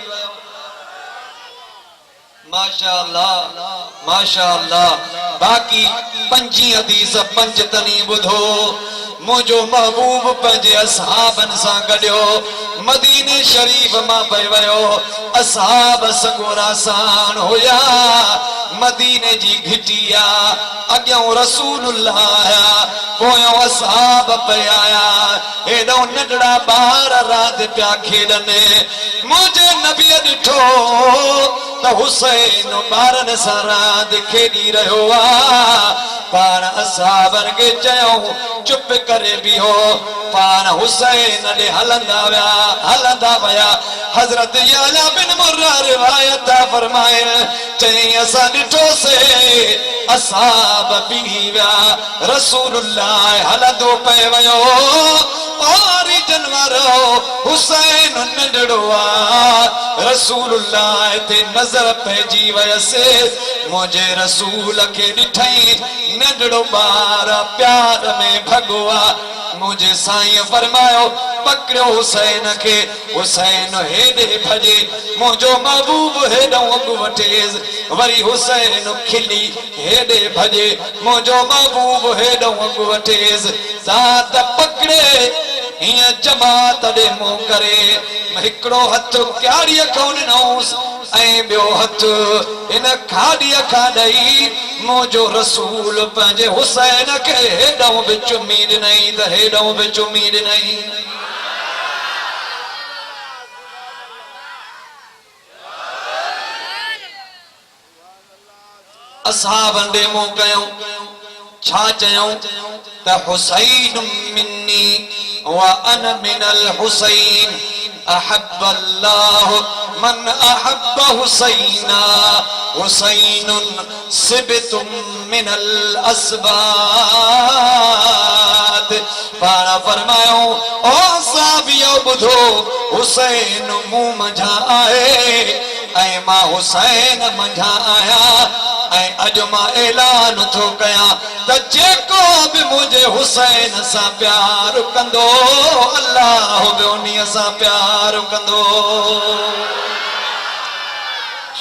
माशाअल्लाह माशाअल्लाह बाकी 5 हदीस 5 तनी ॿुधो मुंहिंजो महबूब पंहिंजे असहाबनि सां गॾियो मदीने शरीफ मां पई वियो असहाब सगोरा साण हुया मदीने जी घिटिया अॻियों रसूलुल्लाह पोयों असहाब पिया आया हेॾो नंढड़ा ॿार राति पिया खेॾनि मुंहिंजे नबीअ ॾिठो त हुसैन ॿारनि सां राति खेॾी रहियो आहे पाण असहाबनि खे चयऊं चुप करे बीहो पाण हुसैन ॾे हलंदा विया हज़रत याला बिन मुर्रा रिवायत फरमाए चई असां ॾिठोसीं असहाब बीही विया रसूलुल्लाह हलंदो पए वियो और जन जनवारो हुसैन नंढड़ो आ रसूलुल्लाह ते नजर पइजी वयसे मुझे रसूल के ॾिठई नंढड़ो ॿार प्यार में भगवा मुझे साईं फरमायो पकड़ो हुसैन के हुसैन हेॾे भॼे मुझो महबूब हेॾो अॻु वठेस वरी हुसैन खिली हेॾे भॼे मुझो महबूब हेॾो अॻु वठेस सा त पकड़े हीअं जमात ॾे मुंहुं करे हिकिड़ो हथ क्यारीअ खां ॾिनोसि ऐं ॿियो हथ इन खाड़ीअ खां ॾेई मुंहिंजो रसूल पंहिंजे हुसैन खे हेॾो बि चुमी ॾिनई त हेॾो बि चुमी ॾिनई असहाबनि ॾे मुंहुं कयूं छा चयूं त हुसैन मिन्नी व अना मिनल हुसैन अहब्ब अल्लाह मन अहब्ब हुसैना हुसैनुन सिबतुम मिनल असबाद पाण फरमायो ओ साबियो ॿुधो हुसैन मूं मंझा आहे ऐं मां हुसैन मंझा आहियां ऐं अॼु मां ऐलान थो कयां त जेको बि मुंहिंजे हुसैन सां प्यार कंदो अल्लाह बि उन्हीअ सां प्यार कंदो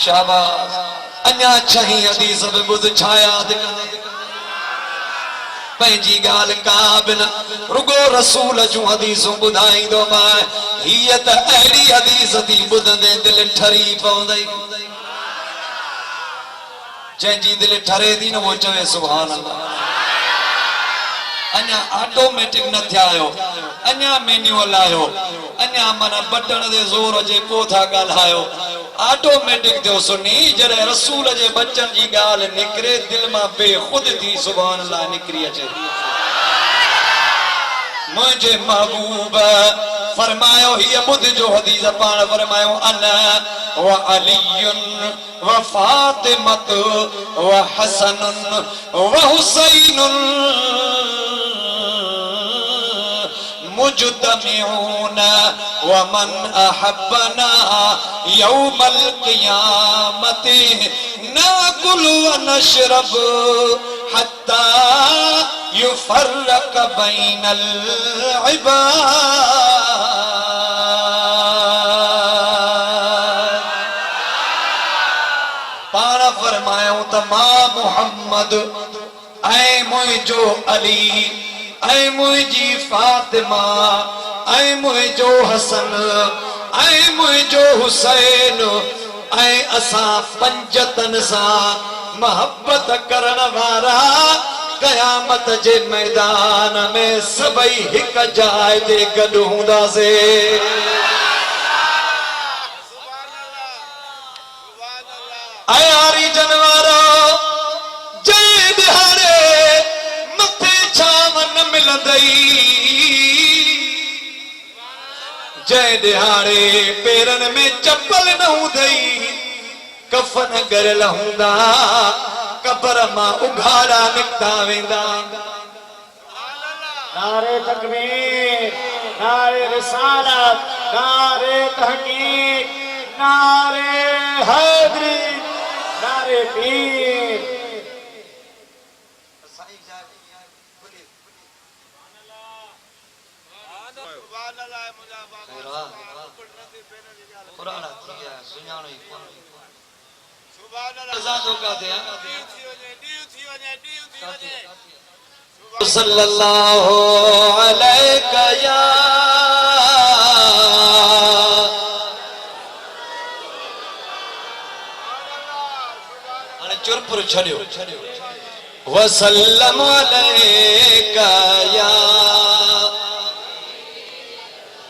शाबाश अञा छही हदीस बि ॿुध छा यादि कंदे पंहिंजी ॻाल्हि का बि न रुगो रसूल जूं हदीसूं ॿुधाईंदो मां हीअ त अहिड़ी हदीस थी ॿुधंदे दिलि ठरी पवंदई जंहिंजी दिलि ठरे थी न वो चवे सुभान अल्लाह अञा ऑटोमेटिक न थिया आहियो अञा मैन्युअल आहियो अञा माना बटन ते ज़ोर अचे पोइ था ॻाल्हायो ऑटोमेटिक थियो सुनी जॾहिं रसूल जे बचन जी ॻाल्हि निकिरे दिलि मां बेख़ुद थी सुभान अल्लाह निकिरी अचे मुझे महबूब फरमायो हीअ ॿुध जो हदीस पाण फरमायो अना व अलीयुन व फातिमत व हसनुन व हुसैनुन मुजतमिऊन व मन अहब्बना यौमल क़ियामति नाकुलु व नशरब हत्ता युफर्रक बैनल इबाद पाण फरमायूं त मां मुहम्मद ऐं मुंहिंजो अली ऐं मुंहिंजी फातिमा ऐं मुंहिंजो हसन ऐं मुंहिंजो हुसैन ऐं असां पंजतन सां मोहब्बत करण वारा क़यामत जे मैदान में सभई हिक जाइ ते गॾु हूंदासीं अयारी जनवारो जय बिहारे मथे छाव न मिलंदई जय दिहाड़े पेरनि में चप्पल न हूंदई कफन गरियल हूंदा कबर मां उघाड़ा निकिता वेंदा नारे तकबीर नारे रिसालत नारे तहकीक नारे हैदरी नारे पीर सल्लल्लाहु अलैका या चुरपुर छड़ियो वसल्लम अलैका या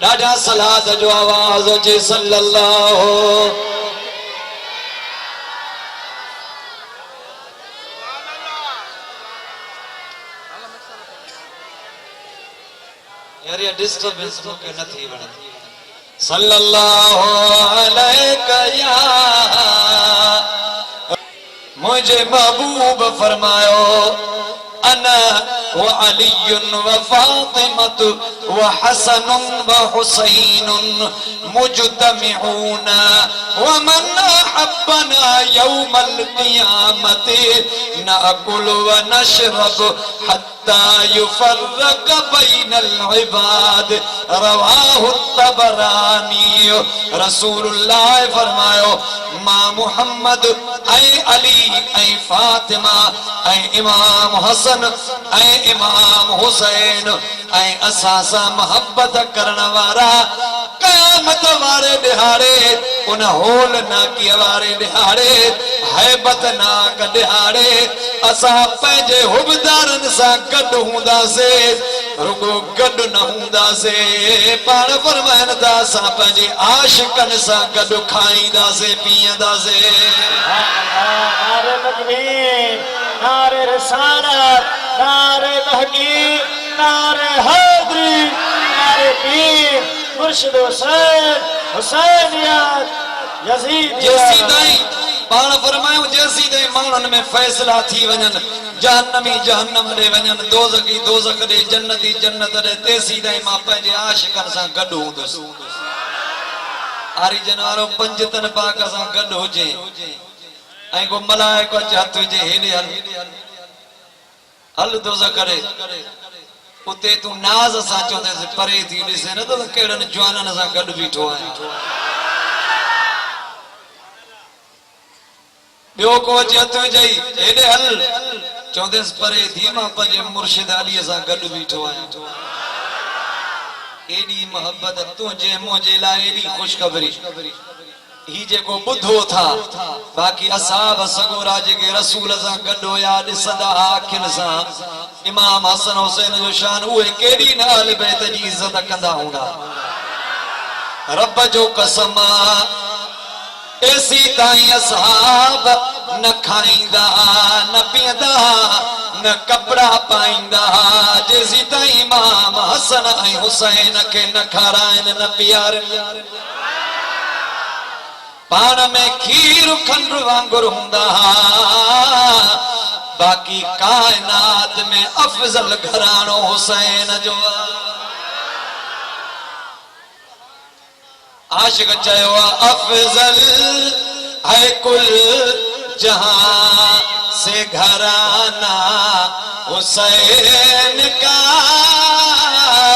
ॾाढा सलात जो आवाज़ अचे सल्लल्लाहु यार ये डिस्टर्बेंस मूंखे न थी वणंदी सल्लल्लाहु अलैका या मुझे महबूब फरमायो अना व अली व फातिमत व हसन व हुसैन मुजतमिऊन व मन अहब्बना यौमल क़ियामत नअकुल व नशरब हत्ता युफर्रक बैनल इबाद रवाहु तबरानी। रसूलुल्लाह फरमायो मां मुहम्मद ऐ अली ऐ फातिमा ऐ इमाम हसन ऐ इमाम हुसैन ऐ असासा मोहब्बत करण वारा क़यामत वारे दिहाड़े उन होल नाकी वारे दिहाड़े हैबत नाक दिहाड़े असा पंहिंजे हुबदारन सां गॾु हूंदासीं, रुगो गॾु न हूंदासीं। पाण फरमाइन था असां पंहिंजे आशिकन सां गॾु खाईंदासीं पीअंदासीं। नारे तकबीर, नारे रिसालत, नारे तहकीक, नारे हैदरी, नारे पीर मुर्शिद हुसैन, हुसैनियत, यजीद जैसी दाई पाण फरमायो जैसी दाई मानन में फैसला थी वजन, जहन्नमी जहन्नम रे वजन, दोज़खी दोज़ख रे, जन्नती जन्नत रे, तेसी दाई मां पंहिंजे आशिकन सां गॾु हूंदुसि। आरी जनवारो पंजतन पाक सां गॾु हुजे ऐं को मलाइको अचे हथ विझे हेॾे हल हल दोज़ख रे, उते तू नाज़ सां चवंदेसि परे थी ॾिसे न त कहिड़नि जवाननि सां गॾु बीठो आहियां। ॿियो को अचे हथ विझई हेॾे हल चवंदेसि परे थी मां पंहिंजे मुर्शिद अलीअ सां गॾु बीठो आहियां। एॾी मोहब्बत तुंहिंजे मुंहिंजे लाइ एॾी ख़ुशख़बरी ही जेको ॿुधो था बाक़ी असाब सगोरा जेके रसूल सां गॾु हुया ॾिसंदा अखियुनि सां इमाम हसन हुसैन जो शान उहे केॾी न अहल बैत जी इज़त कंदा हूंदा। रब जो कसम एसी ताईं असहाब न खाईंदा न पीअंदा न कपड़ा पाईंदा जेसी ताईं इमाम हसन ऐं हुसैन खे न खाराइनि न पीआरनि। पाण में खीर खंड वांगुरु हूंदा बाक़ी कायनात में अफजल घराणो हुसैन जो। आशिक चयो अफजल है कुल जहां से घराना हुसैन का,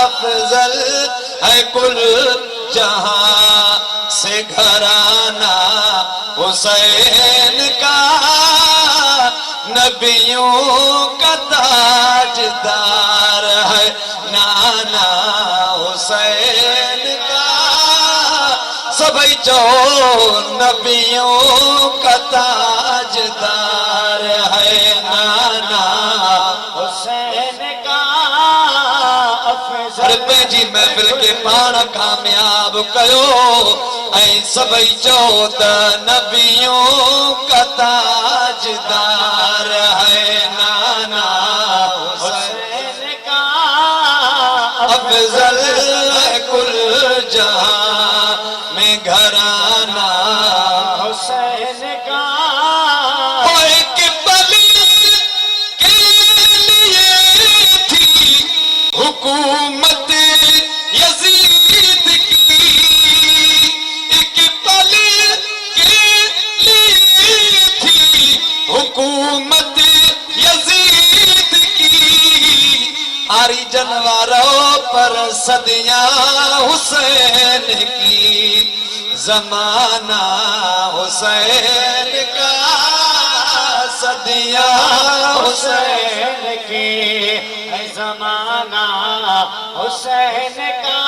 अफजल है कुल जहां से घराना हुसैन का, नबियों का ताजदार है नाना हुसैन का। सभी जो नबियों का ताजदार है नाना हुसैन का। अफजल पंहिंजी महफिल के पाण कामयाब कयो ऐं सभई चओ त नबियों का ताजदार है नाना हुसैन का। अफजल कुल जहां में घराना हुसैन का। एक पल के लिए थी हुकूमत यजीद की, एक पल के लिए थी हुकूमत यजीद की। आरी जनवारों पर सदियां हुसैन की, जमाना हुसैन का, सदियां हुसैन हुसैन की, जमाना हुसैन का।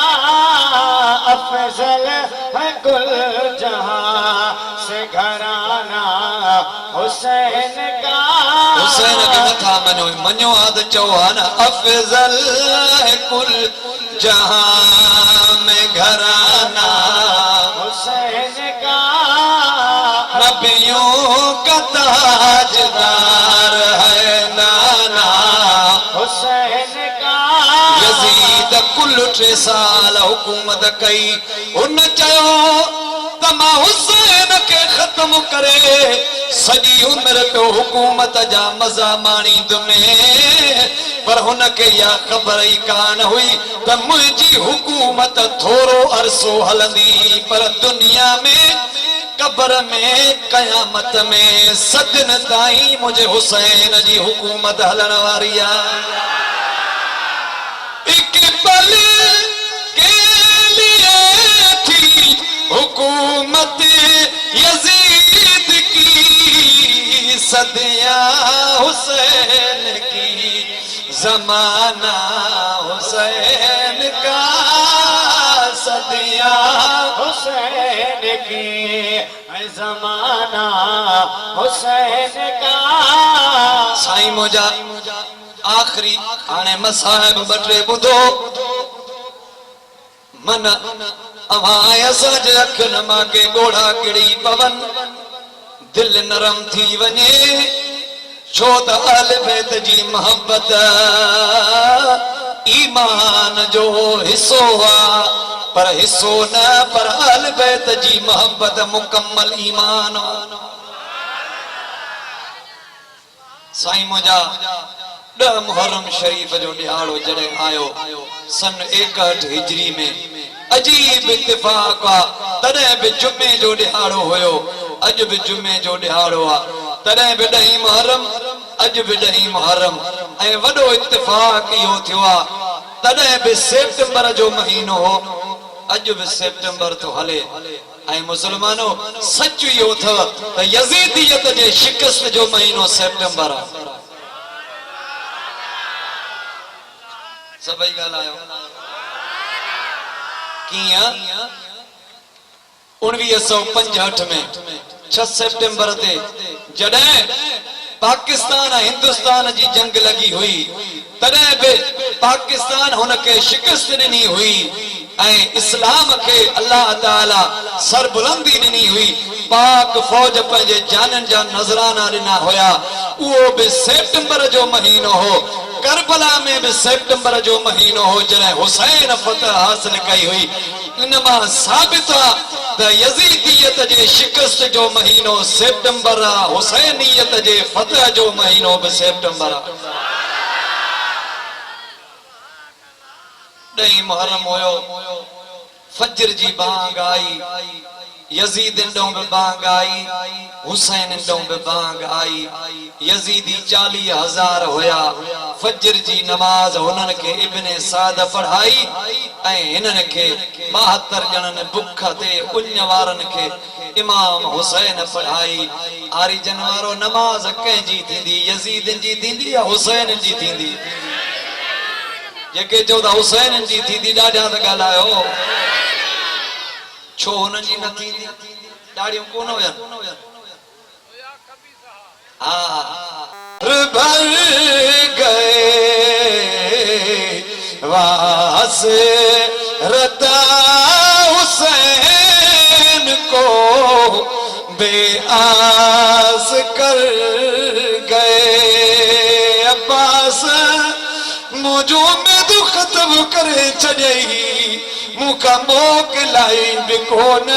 अफजल है कुल जहां से घराना हुसैन का। हुसैन के नथा मनो मनो आद चौहान अफजल है कुल जहां में घराना हुसैन का। नबियों का ताजदार है नाना हुसैन का। यजीद कुल 3 साल हुकूमत कई उन चयो त मां हुसैन खे ख़त्म करे सॼी उम्र पियो हुकूमत जा मज़ा माणींदुमि। पर हुनखे या ख़बर ई कान हुई त मुंहिंजी हुकूमत थोरो अरसो हलंदी, पर दुनिया में कब्र में क़यामत में सदिन ताईं मुंहिंजे हुसैन जी हुकूमत हलण वारी आहे। एक पल के लिए थी हुकूमत यजीद की, सदिया हुसैन की, जमाना हुसैन का, सदिया हुसैन की, जमाना हुसैन का। साईं मुंहिंजा आखिरी हाणे मसाहिब बटे ॿुधो मन अवां असांजे अखियुनि मां के ॻोढ़ा किरी पवन, दिल नरम थी वञे, छो त अहल बैत जी मोहब्बत ईमान जो हिस्सो आ, पर हिस्सो न पर अहल बैत जी मोहब्बत मुकम्मल ईमान। साईं मुंहिंजा 10 मुहर्रम शरीफ जो ॾिहाड़ो जॾहिं आयो सन 61 हिजरी में, अजीब इत्तिफ़ाक़ आहे, तॾहिं बि जुमे जो ॾिहाड़ो हुयो, अॼु बि जुमे जो ॾिहाड़ो आहे, तॾहिं बि 10 मुहर्रम, अॼु बि 10 मुहर्रम, ऐं वॾो इत्तिफ़ाक़ इहो थियो आहे तॾहिं बि सेप्टेंबर जो महीनो हो, अॼु बि सेप्टेंबर थो हले। ऐं मुसलमानो सच इहो अथव त यज़ीदियत जे शिकस्त जो महीनो सेप्टेंबर आहे। सभई ॻाल्हायो कीअं? 1965 में 6 सेप्टेंबर ते जॾहिं पाकिस्तान ऐं हिंदुस्तान जी जंग लगी हुई, तॾहिं बि पाकिस्तान हुनखे शिकस्त ॾिनी हुई ऐं इस्लाम खे अल्लाह ताला सरबुलंदी ॾिनी हुई। पाक फौज पंहिंजे जाननि जा नज़राना ॾिना हुया। उहो बि सेप्टेंबर जो महीनो हो। करबला में भी सितंबर जो महीनो हो जॾहिं हुसैन फतह हासिल कई हुई। इन मां साबित आहे त यज़ीदियत जे शिकस्त जो महीनो सितंबर आहे, हुसैनियत जे फतह जो महीनो भी सितंबर आहे। 10 मुहर्रम हुयो, फजर जी बांग आई, यजीद ॾों बि बांग आई, हुसैन ॾों बि बांग आई। यजीदी 40,000 हुया। फजर जी नमाज हुननि खे इब्ने साद पढ़ाई ऐं हिननि खे 72 ॼणनि बुख ते उञ वारनि खे इमाम हुसैन पढ़ाई। आरी जनवारो नमाज कंहिंजी थींदी? यजीदनि जी थींदी या हुसैन जी थींदी? जेके चओ था हुसैन जी थींदी, ॾाढा त ॻाल्हायो। छो हुननि जी न थींदी? ॾाढियूं कोन हुयनि। भर गए वास रता हुसैन को बेआस कर गए। अब्बास मुझो में दुख तब करे छॾई, मूंखां मोकिलाई बि कोन।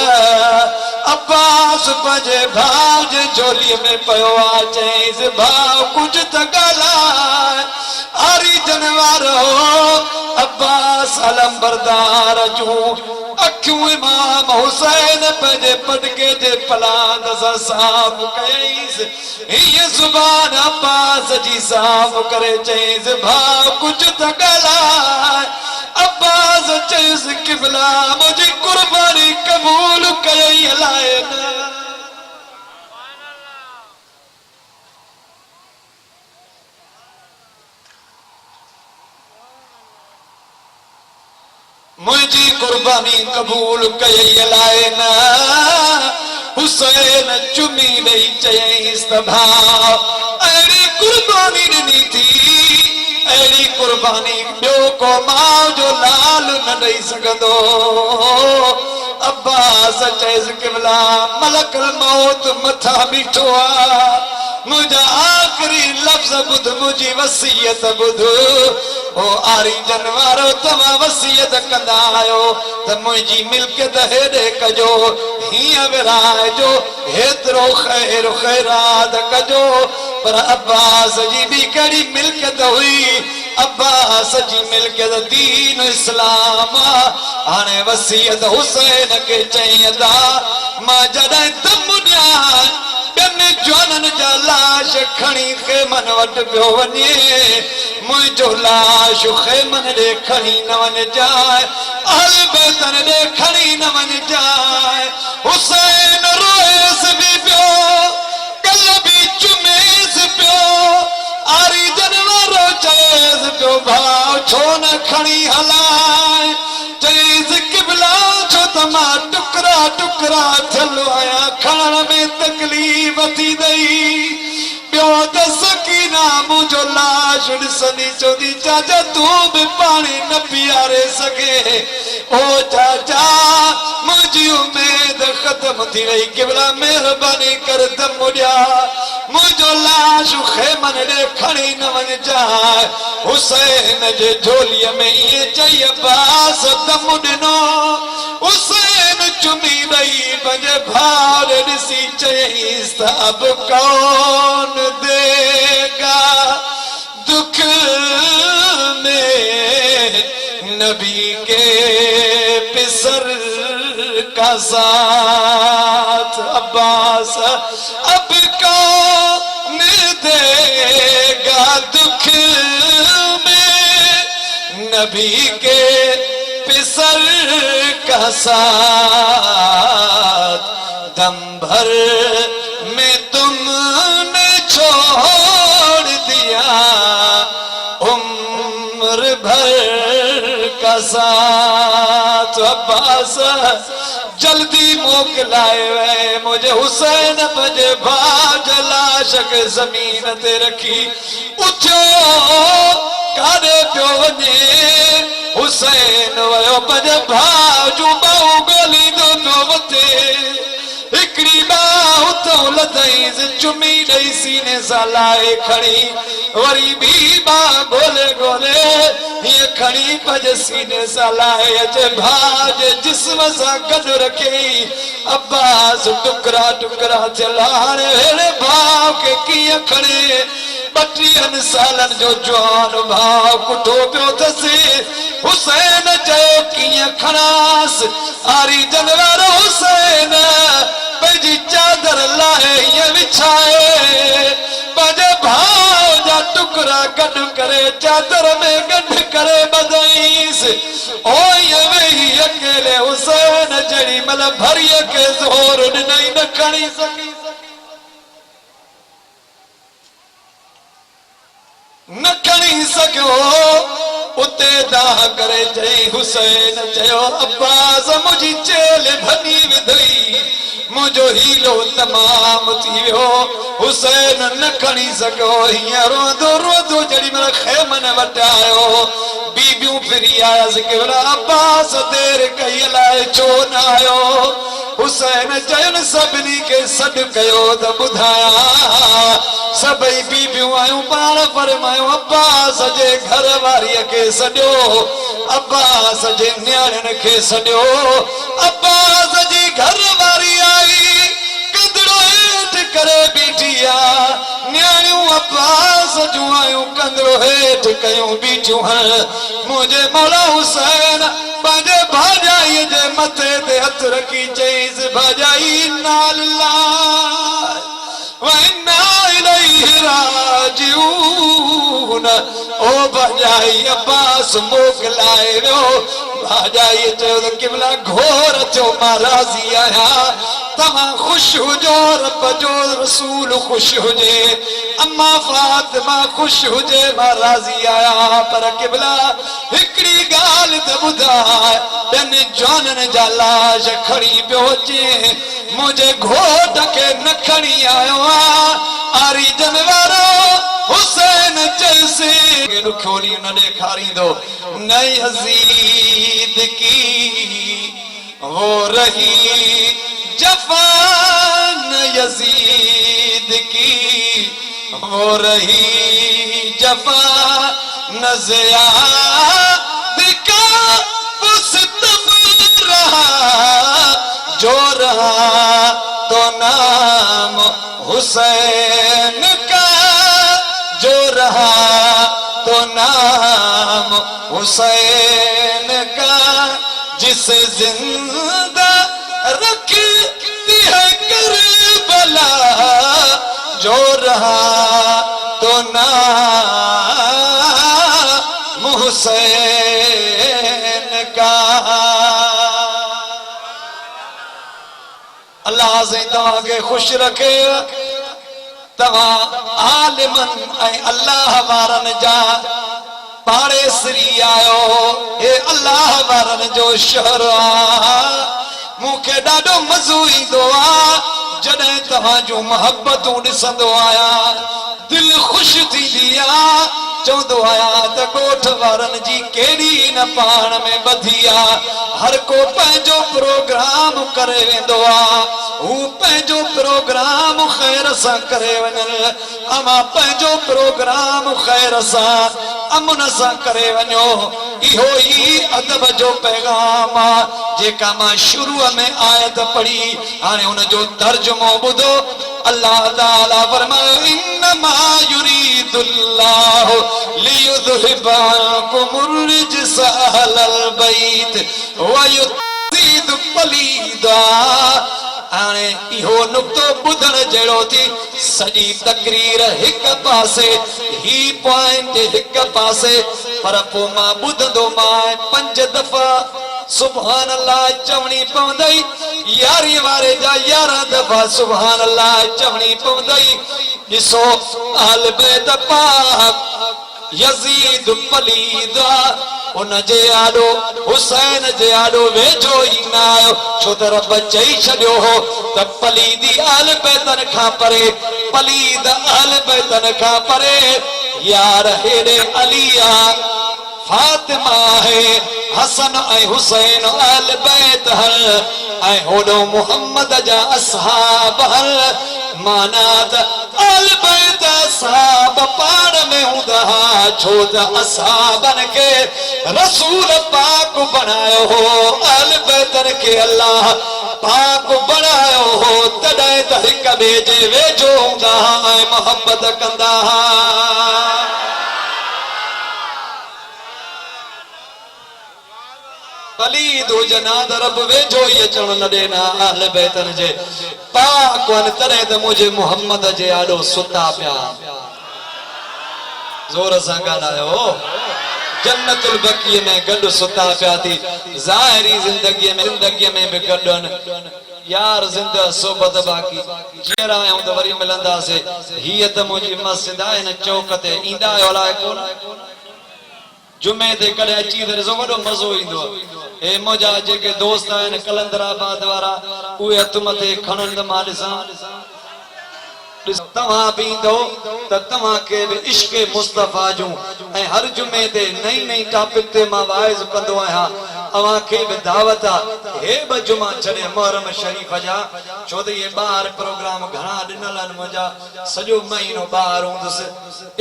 अब्बास पंहिंजे भाउ जे झोलीअ में पियो आहे। चईसि भाउ कुझु त ॻाल्हाए। आरी जनवारो अब्बास अलमबरदार जूं अखियूं इमाम हुसैन पंहिंजे पटके जे पलांद सां साफ़ कयईसि। हीअ ज़ुबान अब्बास जी साफ़ करे चईसि भाउ कुझु त ॻाल्हाए। अब्बास चयुसि क़िबला मुंहिंजी कुर्बानी क़बूल कयई हलाए न। मुंहिंजी कुर्बानी क़बूल कयई हलाए न। हुसैन चुमी ॾेई चयईंसि त भाउ अहिड़ी कुर्बानी ॾिनी थी, अहिड़ी कुर्बानी ॿियो को माउ जो लाल न ॾेई सघंदो। अब्बास चयसि क़िबला मलकुल मौत मथां बीठो आहे। मुंहिंजा आख़िरी लफ़्ज़ ॿुध, मुंहिंजी वसीयत ॿुध। ओ आरी जनवारो तव्हां वसीयत कंदा आहियो त मुंहिंजी मिल्कियत हेॾे कजो, हीअं विराइजो, हेतिरो ख़ैर ख़ैरात कजो। पर अब्बास जी बि कहिड़ी मिल्कियत हुई अब्बास जी मिलके दीन इस्लाम हाणे वसीयत हुसैन के चईंदा मां जॾहिं दम ॾियां ॿियनि जवाननि जा लाश खणी खेमन वटि पियो वञे मुंहिंजो लाश खेमन ॾे खणी न वञजाए अहल बैतन ॾे खणी न वञजाए हुसैन रोएसि बि पियो कल बि चुमेसि पियो आरी जनवारो चएसि पियो भाउ छो न खणी हलाए चईसि किबला छो त मां टुकड़ा टुकड़ा थियल आहियां खणण में तकलीफ़ थी दई ॿियो त सकीना मुंहिंजो लाश ॾिसंदी चवंदी चाचा तूं बि पाणी न पीआरे सघे ओ चाचा मुंहिंजी उमेद ख़तम थी वई किबला महिरबानी कर दम ॾिया मुंहिंजो लाश खेमन ॾे खणी न वञजाए हुसैन जे झोलीअ में ईअं चई अब्बास दम ॾिनो हुसैन चुमी वई पंहिंजे भाउ ॾिसी चयईंसि त अब कौन देगा दुख में नबी के पिसर का साथ अब्बास अब कौन देगा दुख में नबी के पिसर का साथ दम भर में तुमने छोड़ दिया उम्र भर का साथ अब्बास जल्दी मोकलाए वे मुझे हुसैन पंहिंजे भाउ जे लाश खे ज़मीन ते रखी उथियो काॾे पियो वञे हुसैन वियो पंहिंजे भाउ जूं ॿाहूं ॻोल्हींदो पियो वठे हिकिड़ी ॿाहु तो लथईंसि चुमी ॾेई सीने सां लाहे खणी वरी ॿी ॿाह ॻोल्हे ॻोल्हे हीअं खणी पंहिंजे सीने सां लाहे अचे भाउ जे जिस्म सां गॾु रखियई अब्बास टुकड़ा टुकड़ा थियल हाणे अहिड़े भाउ खे कीअं खणे 32 सालनि जो जवान भाउ कुठो पियो अथसि हुसैन चयो कीअं खणांसि आरी जनवारो हुसैन पंहिंजी चादर लाहे हीअं विछाए पंहिंजे भाउ जा टुकड़ा गॾु करे चादर में गॾु करे ॿधईंसि ओ ईअं वेही अकेले हुसैन जेॾी महिल भरीअ खे ज़ोर ॾिनई न खणी सघी न खणी सघियो उते दाह करे चई हुसैन चयो अब्बास मुंहिंजी चेल भॼी विधई मुंहिंजो हीलो तमामु थी वियो हुसैन न खणी सघियो हीअं रोंदो रोंदो जेॾी महिल खेमन वटि आयो बीबियूं फिरी आयसि केवल अब्बास देर कई अलाए छो न आयो हुसैन चयुनि सभिनी खे सॾु कयो त ॿुधायां सभई बीबियूं आयूं पाण फरमायूं अब्बास जे घर वारीअ खे सॾियो अब्बास जे न्याणियुनि खे सॾियो अब्बास जी घर वारी आई कंदड़ो हेठि करे बीठी आहे न्याणियूं अब्बास जूं आयूं कंदड़ो हेठि कयूं बीठियूं मुंहिंजे मौला हुसैन पंहिंजे भाॼाईअ जे मथे ते हथ रखी चईसि भाॼाई नाल राजिऊन ओ भाॼाई अब्बास मोकलाए वियो भाॼाईअ चयो त किबला घोर थियो मां राज़ी आहियां तव्हां ख़ुशि हुजो रब जो रसूल ख़ुशि हुजे अम्मा फातिमा ख़ुशि हुजे मां राज़ी आहियां पर किबला हिकिड़ी ॻाल्हि त ॿुधाए ॿियनि जवाननि जा लाश खणी पियो अचे मुंहिंजे घोट खे न खणी आयो आहे आरी जनवारो हुसैन चयसि ॾुखियोड़ी न ॾेखारींदो न यज़ीद की वो रही जफ़ान यज़ीद की वो रही जफ़ा न ज़ियाद का सितम रहा जो रहा तो नाम हुसैन का जो रहा तो नाम हुसैन का जिसे जिंदा रखती है करबला जो रहा तो नाम हुसैन का। अल्लाह से तव्हां खे खुश रखे तव्हां आलिमन ऐं अल्लाह वारनि जा पाड़ेसरी आयो हे अल्लाह वारनि जो शहर मूंखे ॾाढो मज़ो ईंदो आहे जॾहिं तव्हां जूं मोहबतूं ॾिसंदो आहियां दिल ख़ुशि थींदी आहे चवंदो आहियां त ॻोठ वारनि जी कहिड़ी न पाण में ॿधी आहे हर को पंहिंजो प्रोग्राम करे वेंदो आहे हू पंहिंजो प्रोग्राम ख़ैर सां करे वञनि अमा पंहिंजो प्रोग्राम ख़ैर सां अमन सां करे वञो इहो ई अदब जो पैगाम आहे जेका मां शुरूअ में आयत पढ़ी हाणे हुन जो तर्जुमो ॿुधो अल्लाह ताला फरमायो इन्नमा युरीदुल्लाहु लियुज़हिबा अंकुमुर रिज्स अहलल बैत व युज़ीदु क़लीदा। हाणे इहो नुक्तो ॿुधण जहिड़ो थी सॼी तकरीर हिक पासे ही पॉइंट हिक पासे पर पोइ मां ॿुधंदो मां 5 दफ़ा सुभान अल्लाह चवणी पवंदई 11 वारे जा 11 दफ़ा सुभान अल्लाह चवणी पवंदई। ॾिसो अहल बैत पाक यज़ीद पलीदा उन जे आॾो हुसैन जे आॾो वेझो ई न आयो छो त रब चई छॾियो हो त पलीदी अहल बैतन खां परे पलीद अहल बैतन खां परे यार हेॾे अली आहे फातिमा है हसन ऐं हुसैन अहल बैत हल ऐं होॾो मुहम्मद जा असहाब हल माना त अहल बैत असहाब पाण में हूंदा छो त असहाबनि खे रसूल पाक बणायो हो अहल बैतन खे अल्लाह पाक बणायो हो तॾहिं त हिक ॿिए जे वेझो हूंदा ऐं मोहबत कंदा पलीद हुजनि त रब वेझो ई अचण न ॾेना अहल बैतन जे पाक वञ तॾहिं त मुंहिंजे मुहम्मद जे आॾो सुता पिया ज़ोर सां ॻाल्हायो जन्नतुल बक़ीअ में गॾु सुता पिया थी ज़ाहिरी ज़िंदगीअ में बि गॾु आहिनि यार ज़िंदा सोबत बाक़ी जीअं आहियूं त वरी मिलंदासीं हीअ त मुंहिंजी मस्जिद आहे हिन चौक ते ईंदा आहियो अलाए कोन जुमे ते कॾहिं अची त ॾिसो वॾो मज़ो ईंदो आहे हे मुंहिंजा जेके दोस्त आहिनि कलंदराबाद वारा उहे हथ मथे खणनि त मां ॾिसां तव्हां बि ईंदो त तव्हांखे बि इश्क़ मुस्तफ़ा जूं ऐं हर जुमे ते नई नई टॉपिक ते मां वाइज़ कंदो आहियां अव्हांखे बि दावत आहे हे ॿ जुमा छॾे मुहर्रम शरीफ़ जा छो त इहे ॿाहिरि प्रोग्राम घणा ॾिनल आहिनि मुंहिंजा सॼो महीनो ॿाहिरि हूंदुसि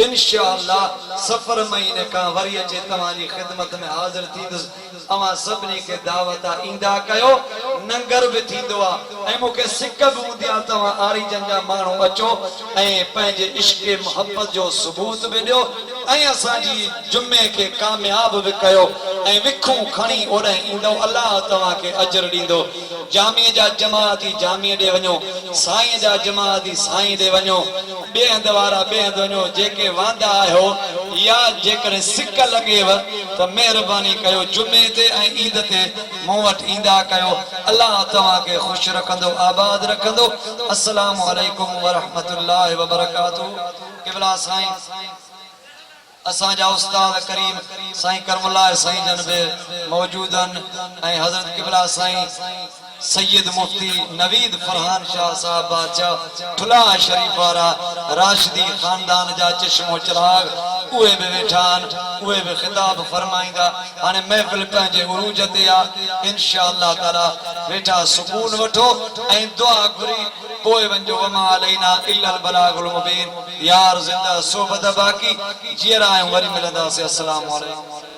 इंशाअल्लाह सफ़र महीने खां वरी अचे तव्हांजी ख़िदमत में हाज़िर थींदुसि अव्हां सभिनी खे दावत आहे ईंदा कयो नंगर बि थींदो आहे ऐं मूंखे सिक बि हूंदी आहे तव्हां आरीजन जा माण्हू अचो ऐं पंहिंजे इश्क़ मोहब्बत जो सबूत बि ॾियो ऐं असांजी जुमे खे कामयाब बि कयो ऐं विखूं खणी ओॾे ईंदो अल्लाह तव्हांखे अजर ॾींदो जामीअ जा जमाअती जामीअ ॾे वञो साईं जा जमाअती साईं ॾे वञो ॿिए हंधि वारा ॿिए हंधि वञो जेके वांदा आहियो या जेकॾहिं सिक लॻेव त महिरबानी कयो जुमे ते ऐं ईद ते मूं वटि ईंदा कयो अल्लाह तव्हांखे ख़ुशि रखंदो आबाद रखंदो अस्सलामु अलैकुम वरहमतुल्लाहि वबरकातुहू क़िबला साईं असांजा उस्ताद करीम साईं करमुल्लाह साईं जन बि मौजूद आहिनि ऐं हज़रत क़िबला साईं सैयद मुफ्ती नवीद फरहान शाह साहब बादशाह ठुला शरीफ वारा राशिदी खानदान जा चश्मो चिराग उहे बि वेठा आहिनि उहे बि ख़िताब फरमाईंदा हाणे महफ़िल पंहिंजे उरूज ते आहे इंशाअल्लाह ताला वेठा सुकून वठो ऐं दुआ घुरी पोइ वञो वमा अलैना इल्लल बलागुल मुबीन यार ज़िंदा सोबत बाक़ी जीअर आहियूं वरी मिलंदासीं अस्सलामु अलैकुम।